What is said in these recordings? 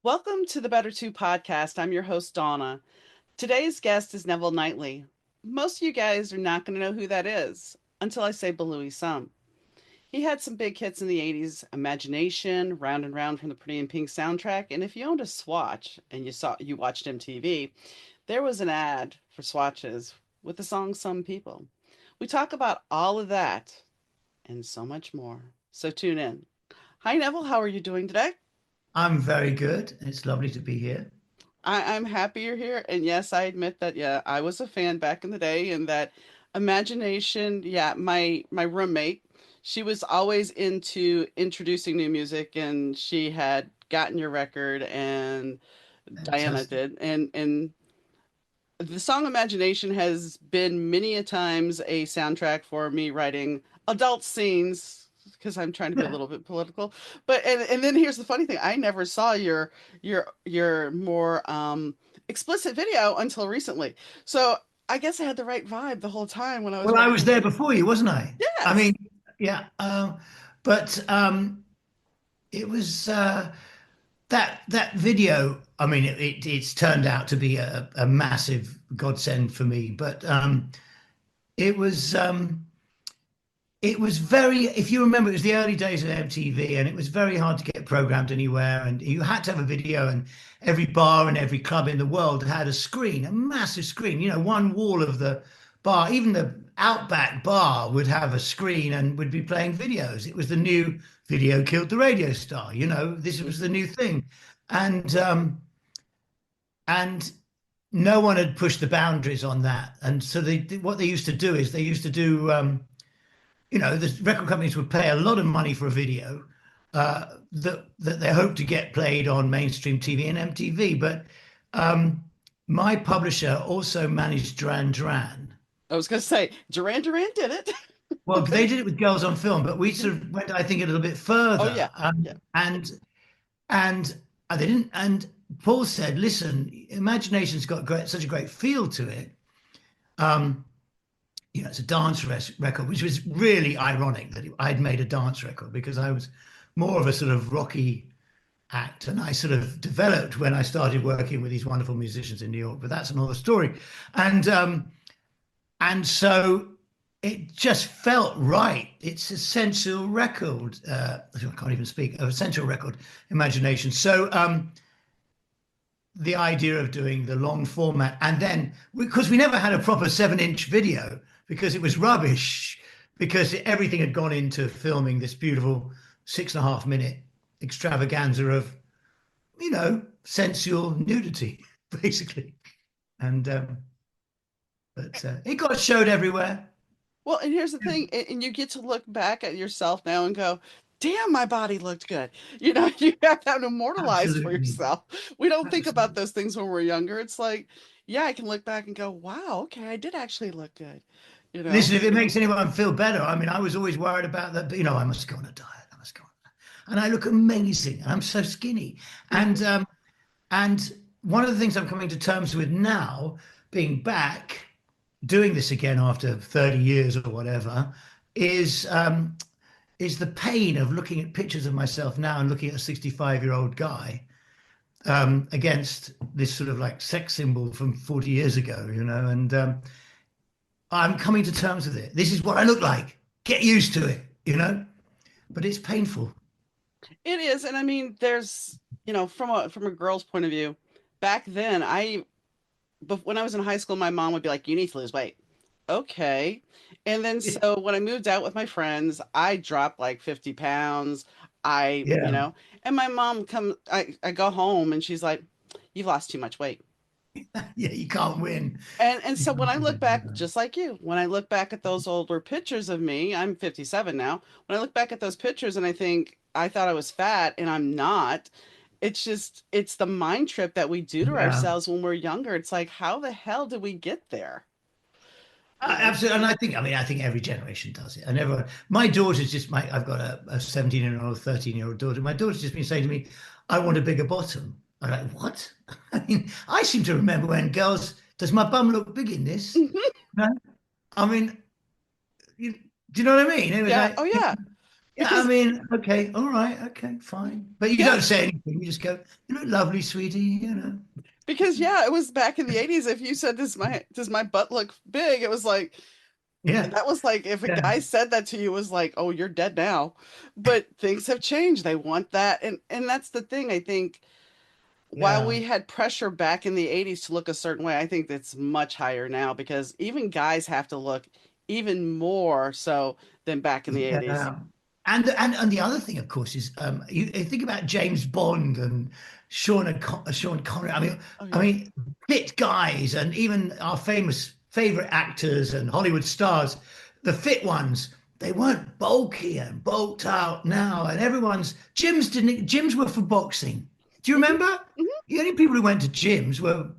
Welcome to the Better Two podcast. I'm your host, Donna. Today's guest is Neville Keighley. Most of you guys are not going to know who that is until I say Belouis Some. He had some big hits in the 80s, Imagination, Round and Round from the Pretty in Pink soundtrack, and if you owned a Swatch and you watched MTV, there was an ad for swatches with the song Some People. We talk about all of that and so much more. So tune in. Hi Neville, how are you doing today? I'm very good. It's lovely to be here. I'm happy you're here. And yes, I admit that, yeah, I was a fan back in the day and that imagination, yeah, my roommate, she was always into introducing new music and she had gotten your record and Diana Fantastic. did. And the song Imagination has been many a times a soundtrack for me writing adult scenes because I'm trying to be a Yeah. little bit political. But and then here's the funny thing. I never saw your more explicit video until recently. So I guess I had the right vibe the whole time when I was Well, I writing was it. there before you, wasn't I? I Yes. mean, yeah. But it was that video. I mean, it's turned out to be a massive godsend for me. But it was. It was very, if you remember, it was the early days of MTV, and it was very hard to get programmed anywhere. And you had to have a video, and every bar and every club in the world had a screen, a massive screen. One wall of the bar, even the Outback bar would have a screen and would be playing videos. It was the new video killed the radio star. This was the Hmm. new thing, and no one had pushed the boundaries on that. And so what they used to do is they used to do. The record companies would pay a lot of money for a video that they hope to get played on mainstream TV and MTV. But my publisher also managed Duran Duran. I was gonna say Duran Duran did it. Well, they did it with Girls on Film, but we sort of went, I think, a little bit Oh further. yeah. Yeah. And they didn't. And Paul said, "Listen, Imagination's got such a great feel to it. Um, it's a dance record, which was really ironic that I'd made a dance record because I was more of a sort of rocky act, and I sort of developed when I started working with these wonderful musicians in New York. But that's another story, and so it just felt right. It's essential record. I can't even speak. Essential record, Imagination. So the idea of doing the long format, and then because we never had a proper 7-inch video because it was rubbish, because everything had gone into filming this beautiful 6.5 minute extravaganza of sensual nudity basically. And but it got showed everywhere. Well, and here's the thing, and you get to look back at yourself now and go, "Damn, my body looked good." You have that immortalized for Absolutely. yourself. We don't think about Absolutely. those things when we're younger. It's like, yeah, I can look back and go, "Wow, okay, I did actually look good." You know? Listen, if it makes anyone feel better, I mean, I was always worried about that, but I must go on a diet. I must go on. And I look amazing. And I'm so skinny. And and one of the things I'm coming to terms with now, being back, doing this again after 30 years or whatever, is is the pain of looking at pictures of myself now and looking at a 65-year-old guy against this sort of like sex symbol from 40 years ago, and I'm coming to terms with it. This is what I look like. Get used to it. But it's painful. It is, and I mean, there's, from a girl's point of view, back then, but when I was in high school, my mom would be like, "You need to lose weight." Okay. And then so when I moved out with my friends, I dropped like 50 pounds. I, you Yeah. know, and my mom I go home and she's like, "You've lost too much weight." Yeah, you can't win. And You so when I can't look back, win. just like you, when I look back at those older pictures of me, I'm 57 now. When I look back at those pictures and I think I thought I was fat and I'm not, it's the mind trip that we do to Yeah. ourselves when we're younger. It's like, how the hell did we get there? You know? Absolutely. And I think every generation does it. And everyone, my daughter's just I've got a 17-year-old, 13-year-old daughter. My daughter's just been saying to me, I want a bigger bottom. I'm like, what? I mean, I seem to remember when girls, does my bum look big in this? No? I mean, you, do you know what I mean? It was Yeah. like, Oh, yeah. Yeah, I because mean, okay, all right, okay, fine. But you yeah, don't say anything. You just go, you look lovely, sweetie, you know. because yeah, it was back in the 80s. If you said, does my butt look big? It was like, Yeah, that was like, if a yeah, guy said that to you, it was like, oh, you're dead now. But things have changed. They want that. And that's the thing. I think while yeah, we had pressure back in the 80s to look a certain way, I think that's much higher now because even guys have to look even more so than back in the 80s. yeah. And the other thing, of course, is you think about James Bond and Sean Connery. Oh I yeah. mean, fit guys, and even our famous favorite actors and Hollywood stars, the fit ones. They weren't bulky and bulked out now, and everyone's gyms were for boxing. Do you Hmm. remember? Hmm. The only people who went to gyms were,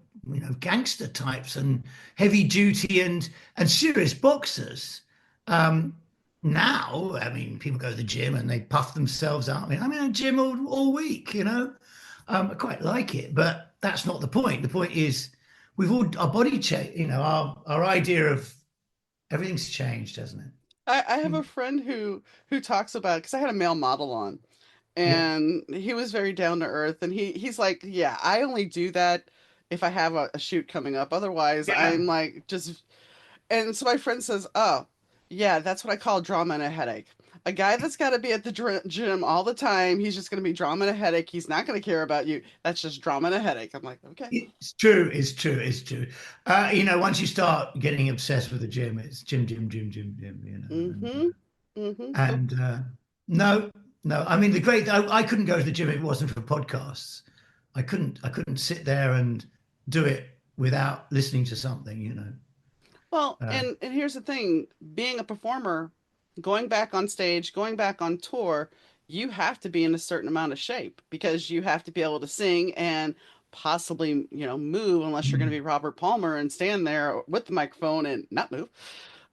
gangster types and heavy duty and serious boxers. Um, Now, I mean, people go to the gym and they puff themselves out. I'm in a gym all week, you know. I quite like it, but that's not the point. The point is we've all our body change, our idea of everything's changed, hasn't I have a it? friend who talks about, because I had a male model on, Yeah. and he was very down to earth, and he's like, yeah, I only do that if I have a shoot coming up. Otherwise, Yeah. I'm like just. And so my friend says, "Oh, yeah, that's what I call drama and a headache. A guy that's got to be at the gym all the time, he's just going to be drama and a headache. He's not going to care about you. That's just drama and a headache." I'm like, okay. It's true. It's true. It's true. Once you start getting obsessed with the gym, it's gym, gym, gym, gym, gym. Mm-hmm. Mm-hmm. But And no, no. I mean, I couldn't go to the gym if it wasn't for podcasts. I couldn't sit there and do it without listening to something. well, Uh, and here's the thing: being a performer, going back on stage, going back on tour, you have to be in a certain amount of shape because you have to be able to sing and possibly, move unless you're going to be Robert Palmer and stand there with the microphone and not move.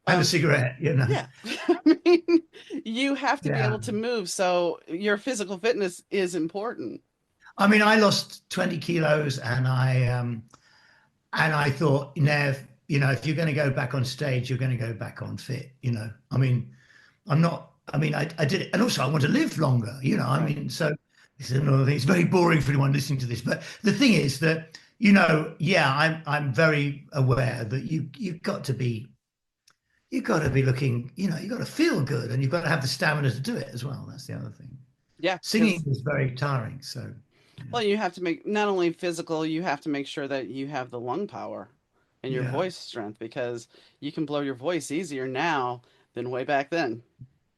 and a Um, cigarette. Yeah. I mean, you have to be Yeah. able to move, so your physical fitness is important. I mean, I lost 20 kilos, and I thought, Nev, if you're going to go back on stage, you're going to go back on fit. I mean, I'm not. I mean, I did it, and also I want to live longer. I Right. mean, so this is another thing. It's very boring for anyone listening to this, but the thing is that yeah, I'm very aware that you've got to be looking. You've got to feel good, and you've got to have the stamina to do it as well. That's the other thing. Yeah, Singing because is very tiring. So well, you have to make not only physical, you have to make sure that you have the lung power and your yeah. voice strength because you can blow your voice easier now than way back then.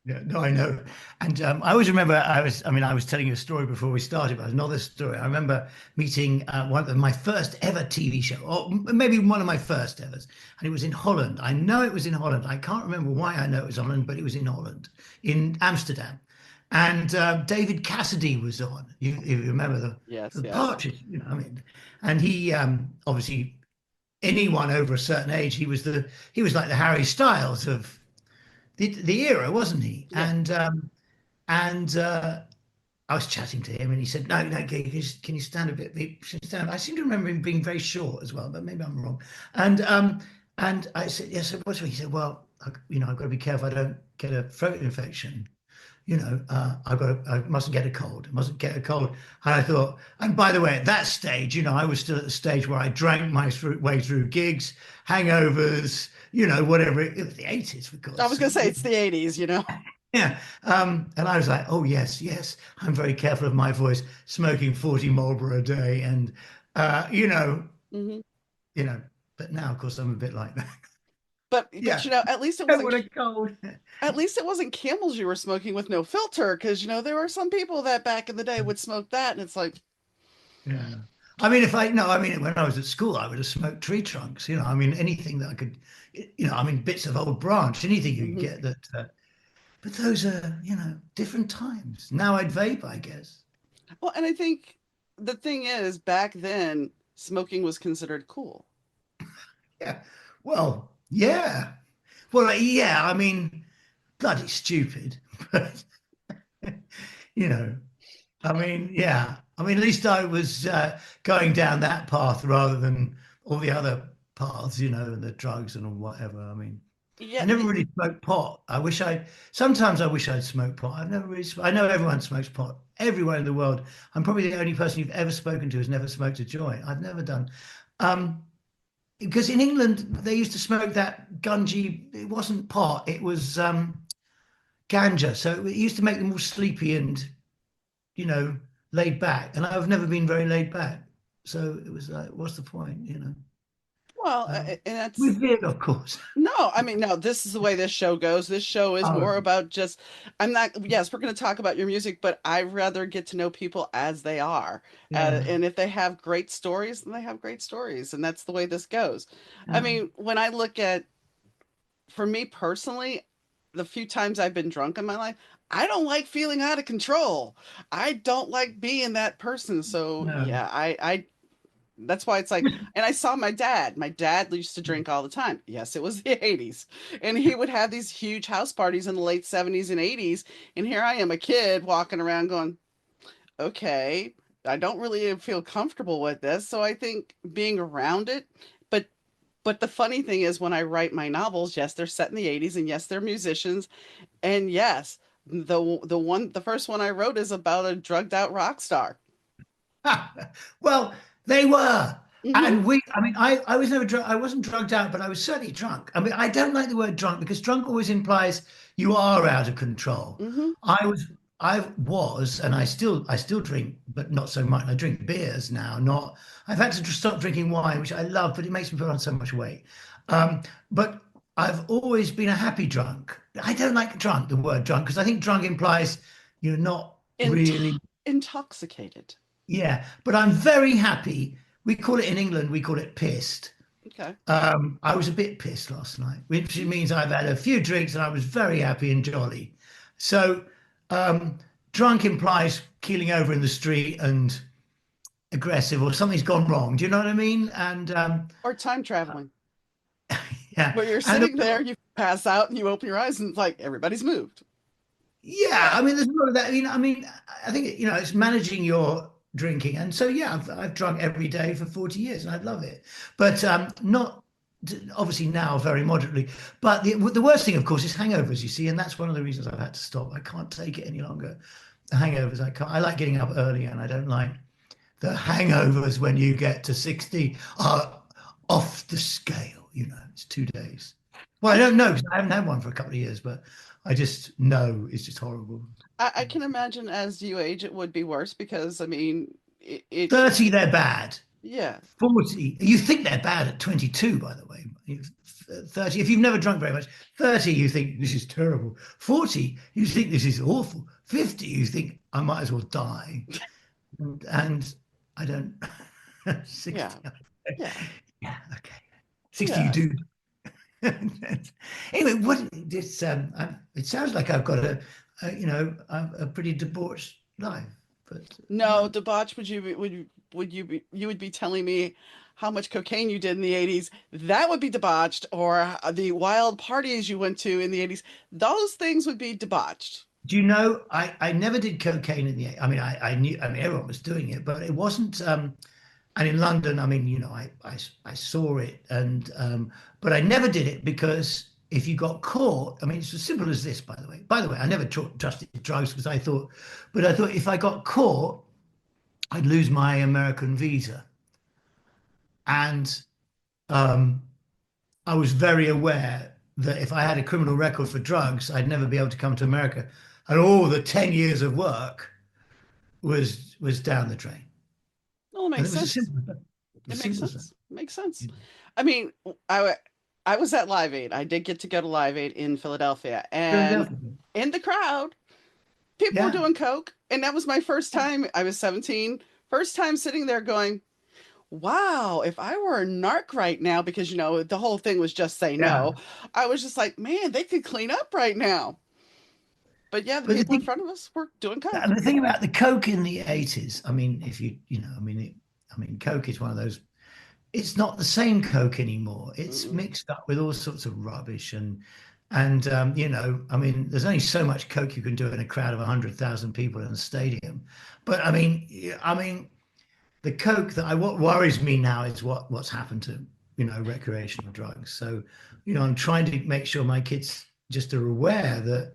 Yeah, no, I know. And I always remember I was telling you a story before we started, but another story. I remember meeting one of my first ever TV show, or maybe one of my first evers, and it was in Holland. I know it was in Holland. I can't remember why I know it was Holland, but it was in Holland, in Amsterdam. And David Cassidy was on. You remember Yes, the yes. Partridge, I mean, and he obviously anyone over a certain age, he was like the Harry Styles of the era, wasn't he? Yeah. And I was chatting to him, and he said, "No, no, can you stand a bit? Stand." I seem to remember him being very short as well, but maybe I'm wrong. And I said, "Yes." So what's wrong? He said, "Well, I've got to be careful I don't get a throat infection. I mustn't get a cold. I mustn't get a cold." And I thought, and by the way, at that stage, I was still at the stage where I drank my way through gigs, hangovers, whatever. It was the 80s, for I God's was gonna sake. say it's the 80s. Yeah. And I was like, oh, yes, yes, I'm very careful of my voice, smoking 40 Marlboro a day. And, uh, you know, Hmm. you know, but now, of course, I'm a bit like that. But Yeah. at least it Don't wasn't want a cold. Camels you were smoking with no filter because there were some people that back in the day would smoke that, and it's like, Yeah. I mean, if I, no, I mean, when I was at school, I would have smoked tree trunks, I mean, anything that I could, I mean, bits of old branch, anything you could mhm. get that, but those are, different times. Now I'd vape, I guess. Well, and I think the thing is, back then, smoking was considered cool. Yeah. Well, yeah. Well, yeah, I mean, bloody stupid. But, you know, I mean, yeah. I mean, at least I was going down that path rather than all the other paths, the drugs and whatever. I mean, I Yeah, never really smoked pot. Sometimes I wish I'd smoked pot. I've never really, I know everyone smokes pot. Everyone in the world. I'm probably the only person you've ever spoken to who's never smoked a joint. I've never done. Um, because in England, they used to smoke that gungy, it wasn't pot, it was ganja. So it used to make them all sleepy and, you know, laid back. And I've never been very laid back. So it was like, what's the point, you know? well, Um, and that's with beer, of course. no, I mean, no, this is the way this show goes. This show is Oh, more about just, I'm not, yes, we're going to talk about your music, but I'd rather get to know people as they are. yeah. And if they have great stories, then they have great stories. And that's the way this goes. I Yeah. mean, when I look at, for me personally, the few times I've been drunk in my life, I don't like feeling out of control. I don't like being that person. So No. yeah, that's why it's like, and I saw my dad. My dad used to drink all the time. Yes, it was the 80s. And he would have these huge house parties in the late 70s and 80s. And here I am, a kid walking around going, okay, I don't really feel comfortable with this. So I think being around it, but the funny thing is when I write my novels, yes, they're set in the 80s and yes, they're musicians. And yes, the first one I wrote is about a drugged out rock star. Well, they were. Mhm. And I was never drunk. I wasn't drugged out, but I was certainly drunk. I mean, I don't like the word drunk because drunk always implies you are out of control. Mhm. I was, and I still drink, but not so much. I drink beers now. I've had to stop drinking wine, which I love, but it makes me put on so much weight. But I've always been a happy drunk. I don't like drunk, the word drunk, because I think drunk implies you're not Into- really. Intoxicated. Yeah, but I'm very happy. We call it in England, we call it pissed. Okay. I was a bit pissed last night, which means I've had a few drinks and I was very happy and jolly. So, um, drunk implies keeling over in the street and aggressive or something's gone wrong. Do you know what I mean? And Or time traveling, yeah, where you're and sitting there, you pass out, and you open your eyes, and it's like everybody's moved. yeah, Yeah. I mean, there's a lot of that. I think it's managing your drinking, and so yeah, I've drunk every day for 40 years, and I love it. But not obviously now very moderately. But the worst thing, of course, is hangovers. You see, and that's one of the reasons I've had to stop. I can't take it any longer. The hangovers, I can't. I like getting up early, and I don't like the hangovers when you get to 60 are off the scale. It's 2 days. Well, I I don't know because I haven't had one for a couple of years, but I just know it's just horrible. I can imagine as you age, it would be worse because I mean, it 30, they're bad. yeah. 40, you think they're bad at 22, by the way. 30, if you've never drunk very much, 30, you think this is terrible. 40, you think this is awful. 50, you think I might as well die. And I don't. 60, Yeah. Yeah. yeah, okay. 60, you Yeah. do. Anyway, it sounds like I've got a pretty debauched life, but No, debauch, you would be telling me how much cocaine you did in the 80s? That would be debauched, or the wild parties you went to in the 80s. Those things would be debauched. do you know I never did cocaine in the. I mean, I knew. I mean, everyone was doing it, but it wasn't. And in London, I mean, I saw it, and but I never did it because if you got caught, I mean, it's as simple as this. By the way, I never trusted drugs because I thought if I got caught, I'd lose my American visa, and um, I was very aware that if I had a criminal record for drugs, I'd never be able to come to America, and all the 10 years of work was down the drain. Well, it And makes it was as sense. simple as that. It As makes simple as that. sense. It makes sense. I mean, I I was at Live Aid. I did get to go to Live Aid in Philadelphia, and Philadelphia. in the crowd, people were Yeah. doing coke, and that was my first time. I was 17, first time sitting there going, "Wow, if I were a narc right now," because the whole thing was just say Yeah. no. I was just like, "Man, they could clean up right now." But yeah, the But the people in thing, front of us were doing coke. and the thing about the Coke in the 80s, I mean, if Coke is one of those, it's not the same Coke anymore. It's Mm-mm. mixed up with all sorts of rubbish and I mean, there's only so much Coke you can do in a crowd of 100,000 people in a stadium. But I mean, the Coke what worries me now is what's happened to, recreational drugs. So, I'm trying to make sure my kids just are aware that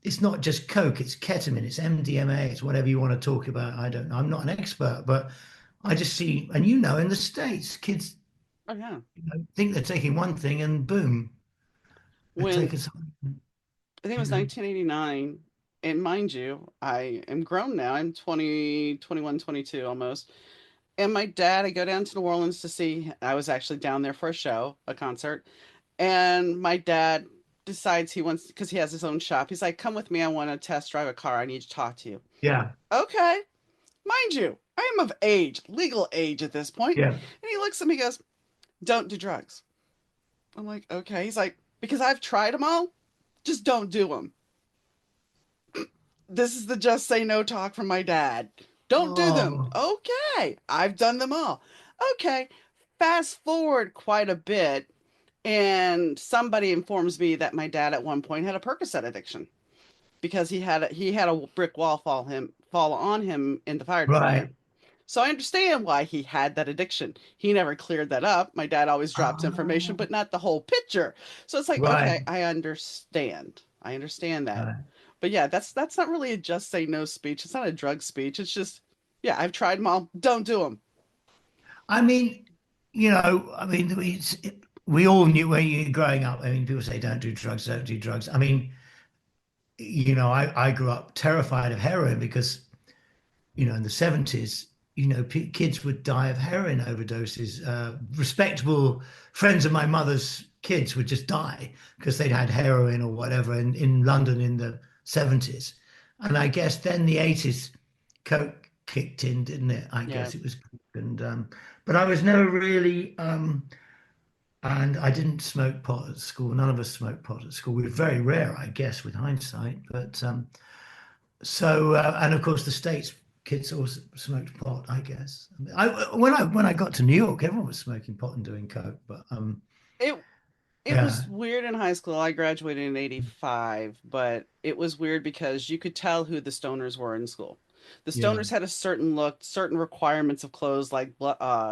it's not just coke, it's ketamine, it's MDMA, it's whatever you want to talk about. I don't know. I'm not an expert, but I just see, and in the States, kids Oh yeah. think they're taking one thing and boom, they're When taking something, I think it you was know. 1989, and mind you, I am grown now. I'm 20, 21, 22 almost. And my dad, I go down to New Orleans to see, I was actually down there for a show, a concert. And my dad decides he wants, because he has his own shop. He's like, come with me. I want to test drive a car. I need to talk to you. Yeah, Okay. Mind you, I am of age, legal age at this point. yeah. And he looks at me and goes, don't do drugs. I'm like, okay. He's like, because I've tried them all, just don't do them. This is the just say no talk from my dad. Don't do them. Oh, Okay. I've done them all. Okay. Fast forward quite a bit, and somebody informs me that my dad at one point had a Percocet addiction because he had a brick wall fall on him in the fire right. department. So I understand why he had that addiction. He never cleared that up. My dad always dropped information, Oh, but not the whole picture. So it's like, right. okay, I understand. I understand that. Right. But yeah, that's not really a just say no speech. It's not a drug speech. It's just, yeah, I've tried them all. Don't do them. I mean, we all knew when you were growing up. I mean, people say don't do drugs, don't do drugs. I mean, I grew up terrified of heroin because, in the 70s, kids would die of heroin overdoses. Respectable friends of my mother's kids would just die because they'd had heroin or whatever in London in the 70s. And I guess then the 80s, coke kicked in, didn't it? I Yeah. guess it was. And but I was never really, and I didn't smoke pot at school. None of us smoked pot at school. We were very rare, I guess, with hindsight. But and of course, the States kids also smoked pot, I guess. When I got to New York, everyone was smoking pot and doing coke. But It it yeah, was weird in high school. I graduated in 85, but it was weird because you could tell who the stoners were in school. The yeah, stoners had a certain look, certain requirements of clothes like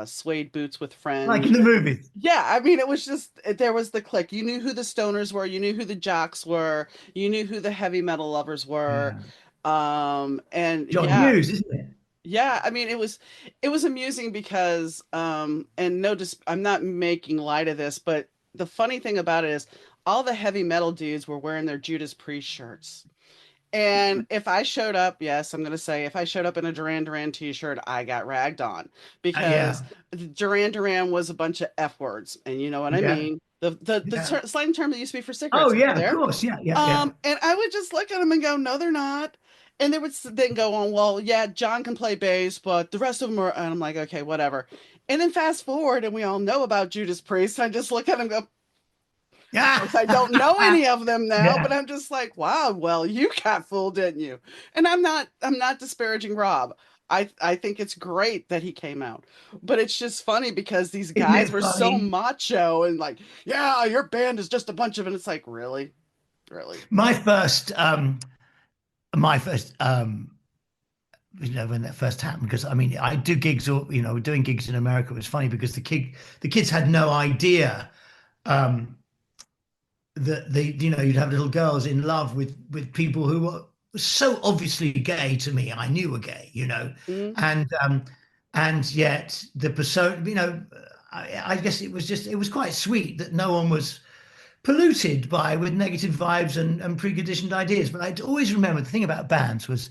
suede boots with like in fringe. the movies. Yeah, I mean, it was just there was the clique. You knew who the stoners were, you knew who the jocks were, you knew who the heavy metal lovers were. Yeah, And John yeah, Hughes, isn't it? yeah, I mean, it was amusing because and no, just I'm not making light of this, but the funny thing about it is all the heavy metal dudes were wearing their Judas Priest shirts. And if I showed up, yes, I'm going to say if I showed up in a Duran Duran t-shirt, I got ragged on because Yeah, Duran Duran was a bunch of F words, and you know what I yeah, mean. The yeah. slang term that used to be for Oh cigarettes over yeah, of there. course. Yeah, yeah, yeah. And I would just look at them and go, no, they're not. And they would then go on, well, yeah, John can play bass, but the rest of them are, and I'm like, okay, whatever. And then fast forward, and we all know about Judas Priest. I just look at him and go, of Yeah, course, I don't know any of them now, but yeah. I'm just like, wow, well, you got fooled, didn't you? And I'm not disparaging Rob. I think it's great that he came out. But it's just funny because these Isn't guys it were so funny? macho and like, yeah, your band is just a bunch of, and it's like, really? Really? My first, my first, when that first happened, because I mean, I do gigs, or doing gigs in America was funny because the kids had no idea um, that you'd have little girls in love with people who were so obviously gay to me. I knew were gay, Mm, and yet the persona, I guess it was quite sweet that no one was polluted by with negative vibes and preconditioned ideas. But I'd always remember the thing about bands was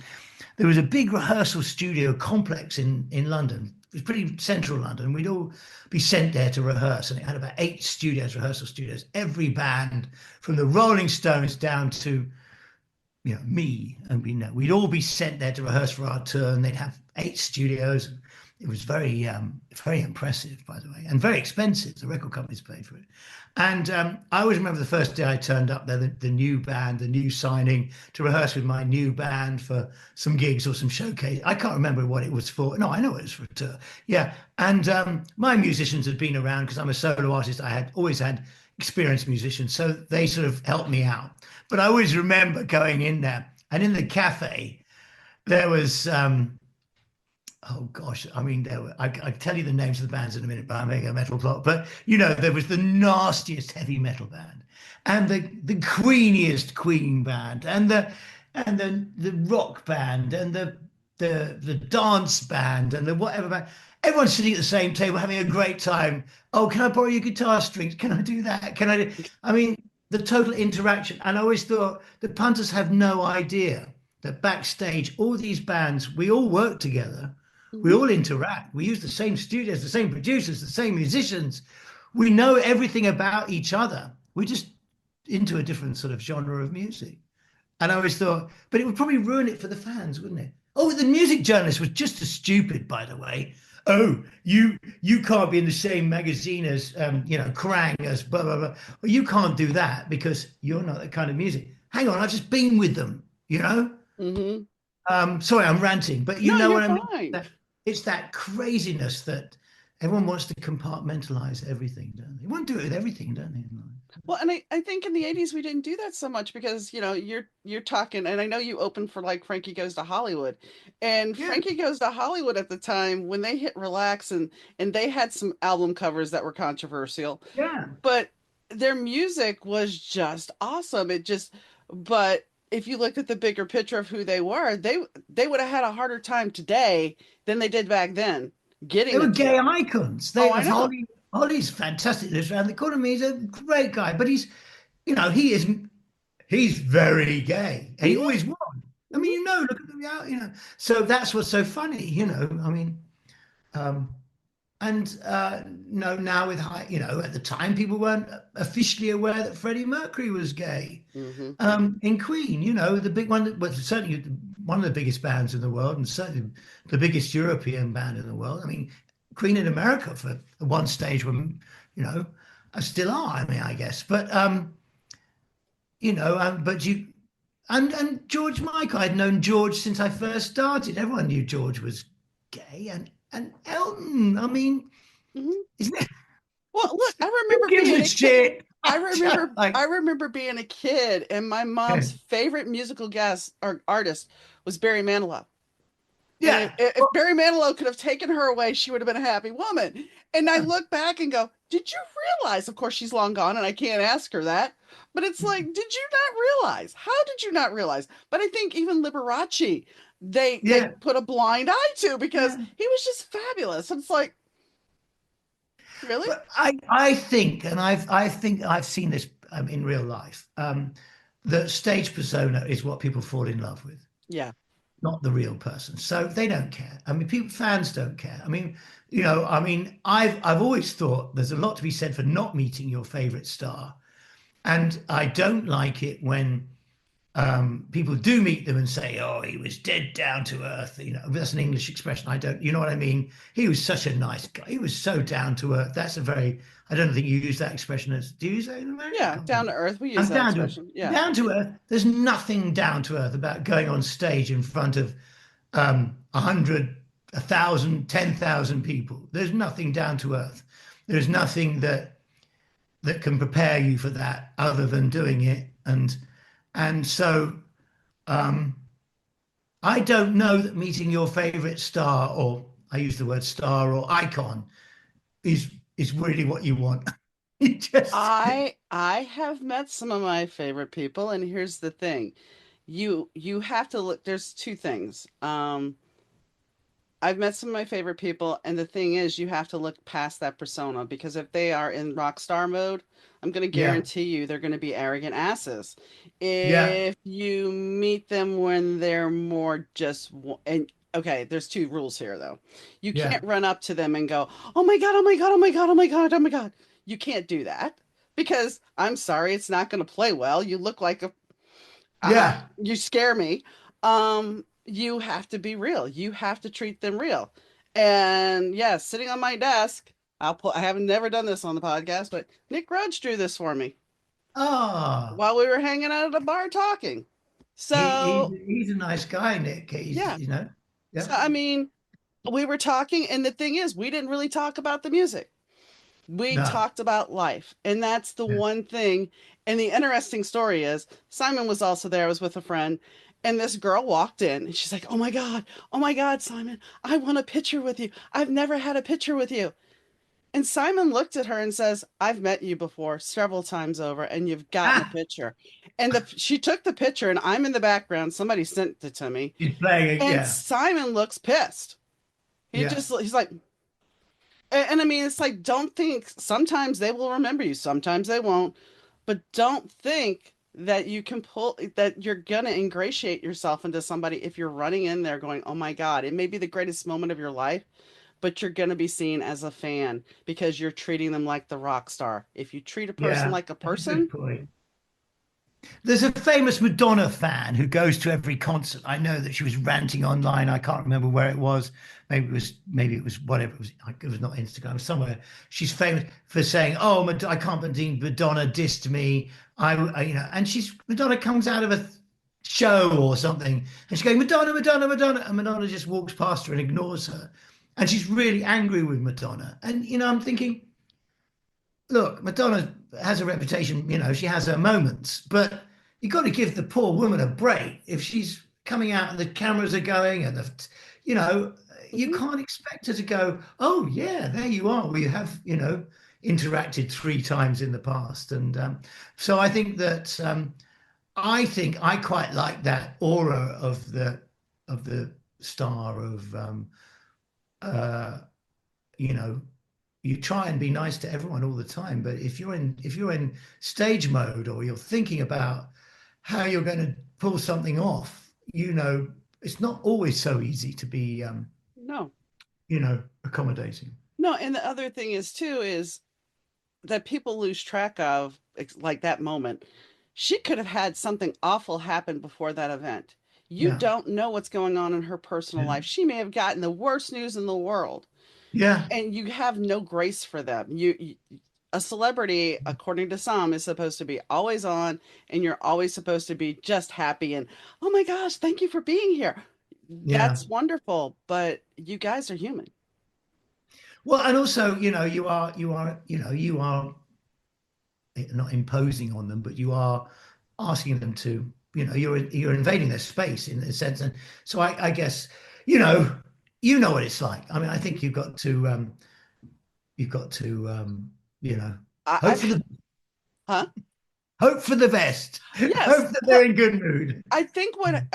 there was a big rehearsal studio complex in London. It was pretty central London. We'd all be sent there to rehearse, and it had about 8 studios, rehearsal studios. Every band, from the Rolling Stones down to me, and we'd all be sent there to rehearse for our tour, and they'd have 8 studios. It was very impressive, by the way, and very expensive. The record companies paid for it. And I always remember the first day I turned up there, the new band, the new signing, to rehearse with my new band for some gigs or some showcase. I can't remember what it was for. No, I know it was for a tour. Yeah. And my musicians had been around because I'm a solo artist. I had always had experienced musicians, so they sort of helped me out. But I always remember going in there, and in the cafe, there was oh gosh, I mean, I tell you the names of the bands in a minute, but I'm making a metal plot. But there was the nastiest heavy metal band, and the queeniest Queen band, and the rock band, and the dance band, and the whatever band. Everyone's sitting at the same table having a great time. Oh, can I borrow your guitar strings? Can I do that? Can I do? I mean, the total interaction. And I always thought the punters have no idea that backstage, all these bands, we all work together, we Mhm. all interact, we use the same studios, the same producers, the same musicians, we know everything about each other. We're just into a different sort of genre of music. And I always thought, but it would probably ruin it for the fans, wouldn't it? Oh, the music journalist was just as stupid, by the way. Oh, you can't be in the same magazine as Krang as blah blah blah. Well, you can't do that because you're not that kind of music. Hang on, I've just been with them, you know. Mhm. Sorry, I'm ranting, but you No, know you're what I mean? fine. It's that craziness that everyone wants to compartmentalize everything, don't they? They want to do it with everything, don't they? Well, and I think in the 80s we didn't do that so much because, you're talking, and I know you opened for like Frankie Goes to Hollywood. And Yeah, Frankie Goes to Hollywood at the time when they hit Relax, and they had some album covers that were controversial, yeah. but their music was just awesome. But if you looked at the bigger picture of who they were, they would have had a harder time today than they did back then They getting were a gay tour. icons. Oh, They I know. Holly's fantastic. Lives around the corner of me. He's a great guy, but he's very gay. And he Mhm, always was. I mean, mhm, look at them out. So that's what's so funny. I mean, um, and no, now with at the time people weren't officially aware that Freddie Mercury was gay. mhm. In Queen, the big one that was certainly one of the biggest bands in the world, and certainly the biggest European band in the world. I mean, Queen in America for one stage were, you know, still are. I mean, I guess, but and George Michael. I'd known George since I first started. Everyone knew George was gay, and Elton. I mean, Mhm. isn't it? Well, look, I Who remember gives being a a kid. shit? I Just remember like, I remember being a kid and my mom's favorite musical guest or artist was Barry Manilow. And if, yeah. if Barry Manilow could have taken her away, she would have been a happy woman. And I look back and go, did you realize? Of course, she's long gone and I can't ask her that. But it's like, did you not realize? How did you not realize? But I think even Liberace, they Yeah, put a blind eye to because yeah. he was just fabulous. And it's like, really? But I think, and I think I've seen this in real life. The stage persona is what people fall in love with, Yeah. not the real person. So they don't care. I mean, fans don't care. I mean, I've always thought there's a lot to be said for not meeting your favorite star, and I don't like it when people do meet them and say, "Oh, he was dead down to earth." That's an English expression. I don't, you know what I mean? He was such a nice guy. He was so down to earth. That's a very, I don't think you use that expression as, do you use that in America? I Yeah. can't Down remember. to earth. We use I'm that down to expression. Yeah. down to earth. There's nothing down to earth about going on stage in front of 100, 1,000, 10,000 people. There's nothing down to earth. There's nothing that can prepare you for that other than doing it. And so um, I don't know that meeting your favorite star, or I use the word star or icon, is really what you want. You just I have met some of my favorite people, and here's the thing. You have to look, there's two things. I've met some of my favorite people, and the thing is, you have to look past that persona because if they are in rock star mode, I'm going to yeah, guarantee you they're going to be arrogant asses. yeah, If you meet them when they're more just, and okay, there's two rules here though. You yeah, can't run up to them and go, "Oh my God, oh my God, oh my God, oh my God, oh my God." You can't do that because I'm sorry, it's not going to play well. You look like a yeah. you scare me. You have to be real. You have to treat them real. And yeah, sitting on my desk, I haven't never done this on the podcast, but Nick Rhodes drew this for me Ah, while we were hanging out at a bar talking. So he's a nice guy, Nick. He's yeah. yeah, So I mean, we were talking, and the thing is, we didn't really talk about the music. We no, talked about life, and that's the yeah, one thing. And the interesting story is, Simon was also there. I was with a friend, And this girl walked in and she's like, oh my God, Simon, I want a picture with you. I've never had a picture with you. And Simon looked at her and says, I've met you before several times over and you've gotten a Ah, picture. And she took the picture and I'm in the background. Somebody sent it to me. he's playing it. And Yeah, Simon looks pissed. yeah, He's like, and I mean, it's like, don't think sometimes they will remember you, sometimes they won't, but don't think that you can that you're gonna ingratiate yourself into somebody if you're running in there going, oh my God, it may be the greatest moment of your life, but you're gonna be seen as a fan because you're treating them like the rock star. If you treat a person yeah. like a That's a good person, point. There's a famous Madonna fan who goes to every concert. I know that she was ranting online. I can't remember where it was. Maybe it was whatever it was. It was not Instagram. It was somewhere. She's famous for saying, "Oh, I can't believe Madonna dissed me." And Madonna comes out of a show or something, and she's going, "Madonna, Madonna, Madonna," and Madonna just walks past her and ignores her, and she's really angry with Madonna. And I'm thinking, look, Madonna has a reputation, she has her moments, but you've got to give the poor woman a break. If she's coming out and the cameras are going and you know, you mhm, can't expect her to go, oh, yeah, there you are. We have, interacted three times in the past. And so I think I quite like that aura of the star of, uh, you know, you try and be nice to everyone all the time, but if you're in stage mode or you're thinking about how you're going to pull something off, it's not always so easy to be no. accommodating. No, and the other thing is too is that people lose track of, like that moment. She could have had something awful happen before that event. You Yeah, don't know what's going on in her personal yeah, life. She may have gotten the worst news in the world, yeah, and you have no grace for them. A celebrity, according to some, is supposed to be always on, and you're always supposed to be just happy and, oh my gosh, thank you for being here. yeah. That's wonderful, but you guys are human. Well, and also, you are not imposing on them, but you are asking them to, you're invading their space in a sense. And so I guess, you know, you know what it's like. I mean, I think you've got to hope I've, for the huh? hope for the best. Yes. Hope that they're Well, in good mood. I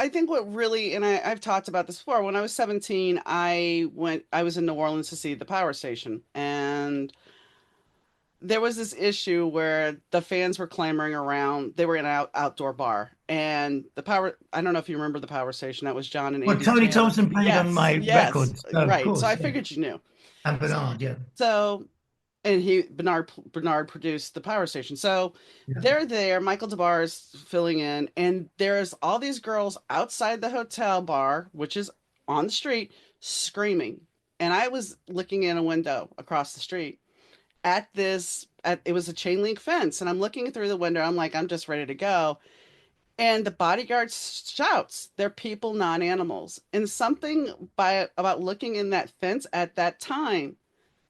think what really, and I've talked about this before. When I was 17, I was in New Orleans to see the Power Station, and there was this issue where the fans were clamoring around. They were in an outdoor bar, and I don't know if you remember the Power Station. That was John and Well, Andy's Tony jam. Thompson played on Yes, my yes, records, so of right. So course, I yeah. figured you knew. And Bernard, yeah, So, and Bernard produced the Power Station. So yeah, they're there. Michael DeBar is filling in, and there's all these girls outside the hotel bar, which is on the street, screaming. And I was looking in a window across the street it was a chain link fence, and I'm looking through the window. I'm like, I'm just ready to go. And the bodyguard shouts, they're people, not animals. And something about looking in that fence at that time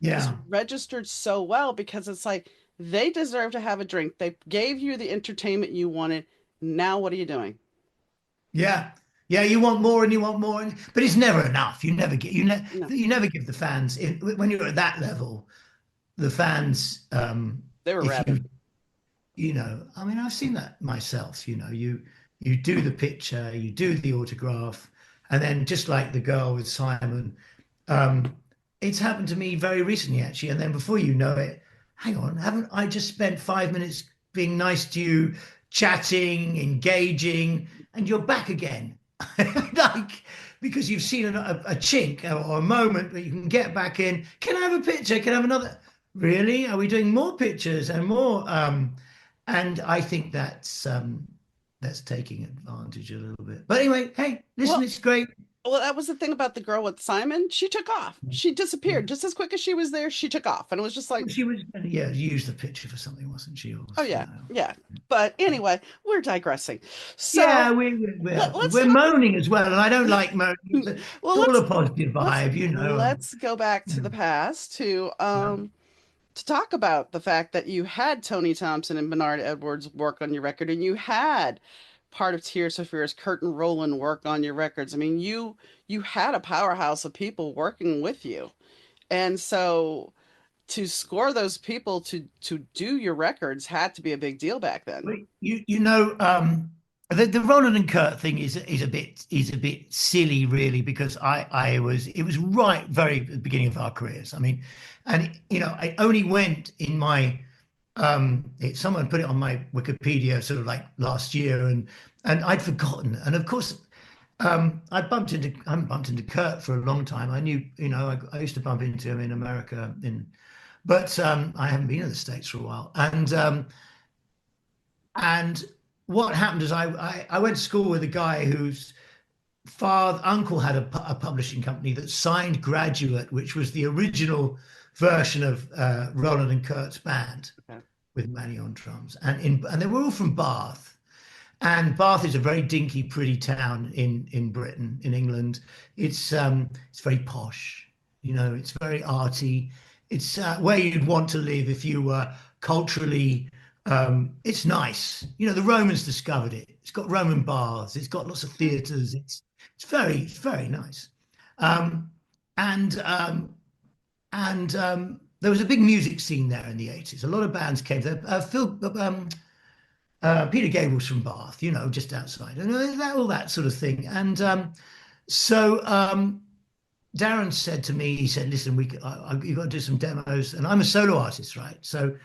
just yeah. registered so well, because it's like they deserve to have a drink. They gave you the entertainment you wanted. Now what are you doing? Yeah. Yeah, you want more and you want more, but it's never enough. No, You never give the fans when you're at that level, the fans they were if rabid. I mean, I've seen that myself, you do the picture, you do the autograph, and then just like the girl with Simon, um it's happened to me very recently actually, and then before you know it, hang on, haven't I just spent 5 minutes being nice to you, chatting, engaging, and you're back again? Like, because you've seen a chink or a moment that you can get back in. Can I have a picture? Can I have another? Really? Are we doing more pictures and more? And I think that's taking advantage a little bit. But anyway, hey, listen, Well, it's great. well, that was the thing about the girl with Simon. She took off. She disappeared just as quick as she was there. She took off, and it was just like, Well, she was, yeah, use the picture for something, wasn't she? Or, oh yeah, yeah. But anyway, we're digressing. So yeah, we're let's talk. moaning as well, and I don't like moaning. It's Well, all a positive let's vibe. let's go back to the past Yeah. to talk about the fact that you had Tony Thompson and Bernard Edwards work on your record, and you had part of Tears for Fears, Curtin Rowland work on your records. I mean, you had a powerhouse of people working with you. And so to score those people to do your records had to be a big deal back then. Well, you know, the Roland and Kurt thing is a bit silly, really, because I was it was right very at the beginning of our careers. I mean, and you know, I only went in my someone put it on my Wikipedia sort of like last year, and I'd forgotten, and of course. I haven't bumped into Kurt for a long time. I knew, you know, I used to bump into him in America, but I haven't been in the States for a while. And what happened is I went to school with a guy whose father uncle had a publishing company that signed Graduate, which was the original version of Roland and Kurt's band Okay. with Manny on drums, and they were all from Bath. And Bath is a very dinky, pretty town in Britain, in England. It's very posh, you know. It's very arty. It's where you'd want to live if you were culturally. It's nice, you know. The Romans discovered it. It's got Roman baths. It's got lots of theatres. It's very nice. Um, and there was a big music scene there in the 80s. A lot of bands came there. Peter Gable's from Bath, you know, just outside, and all that sort of thing. And so Darren said to me, he said, "Listen, you've got to do some demos, and I'm a solo artist, right? So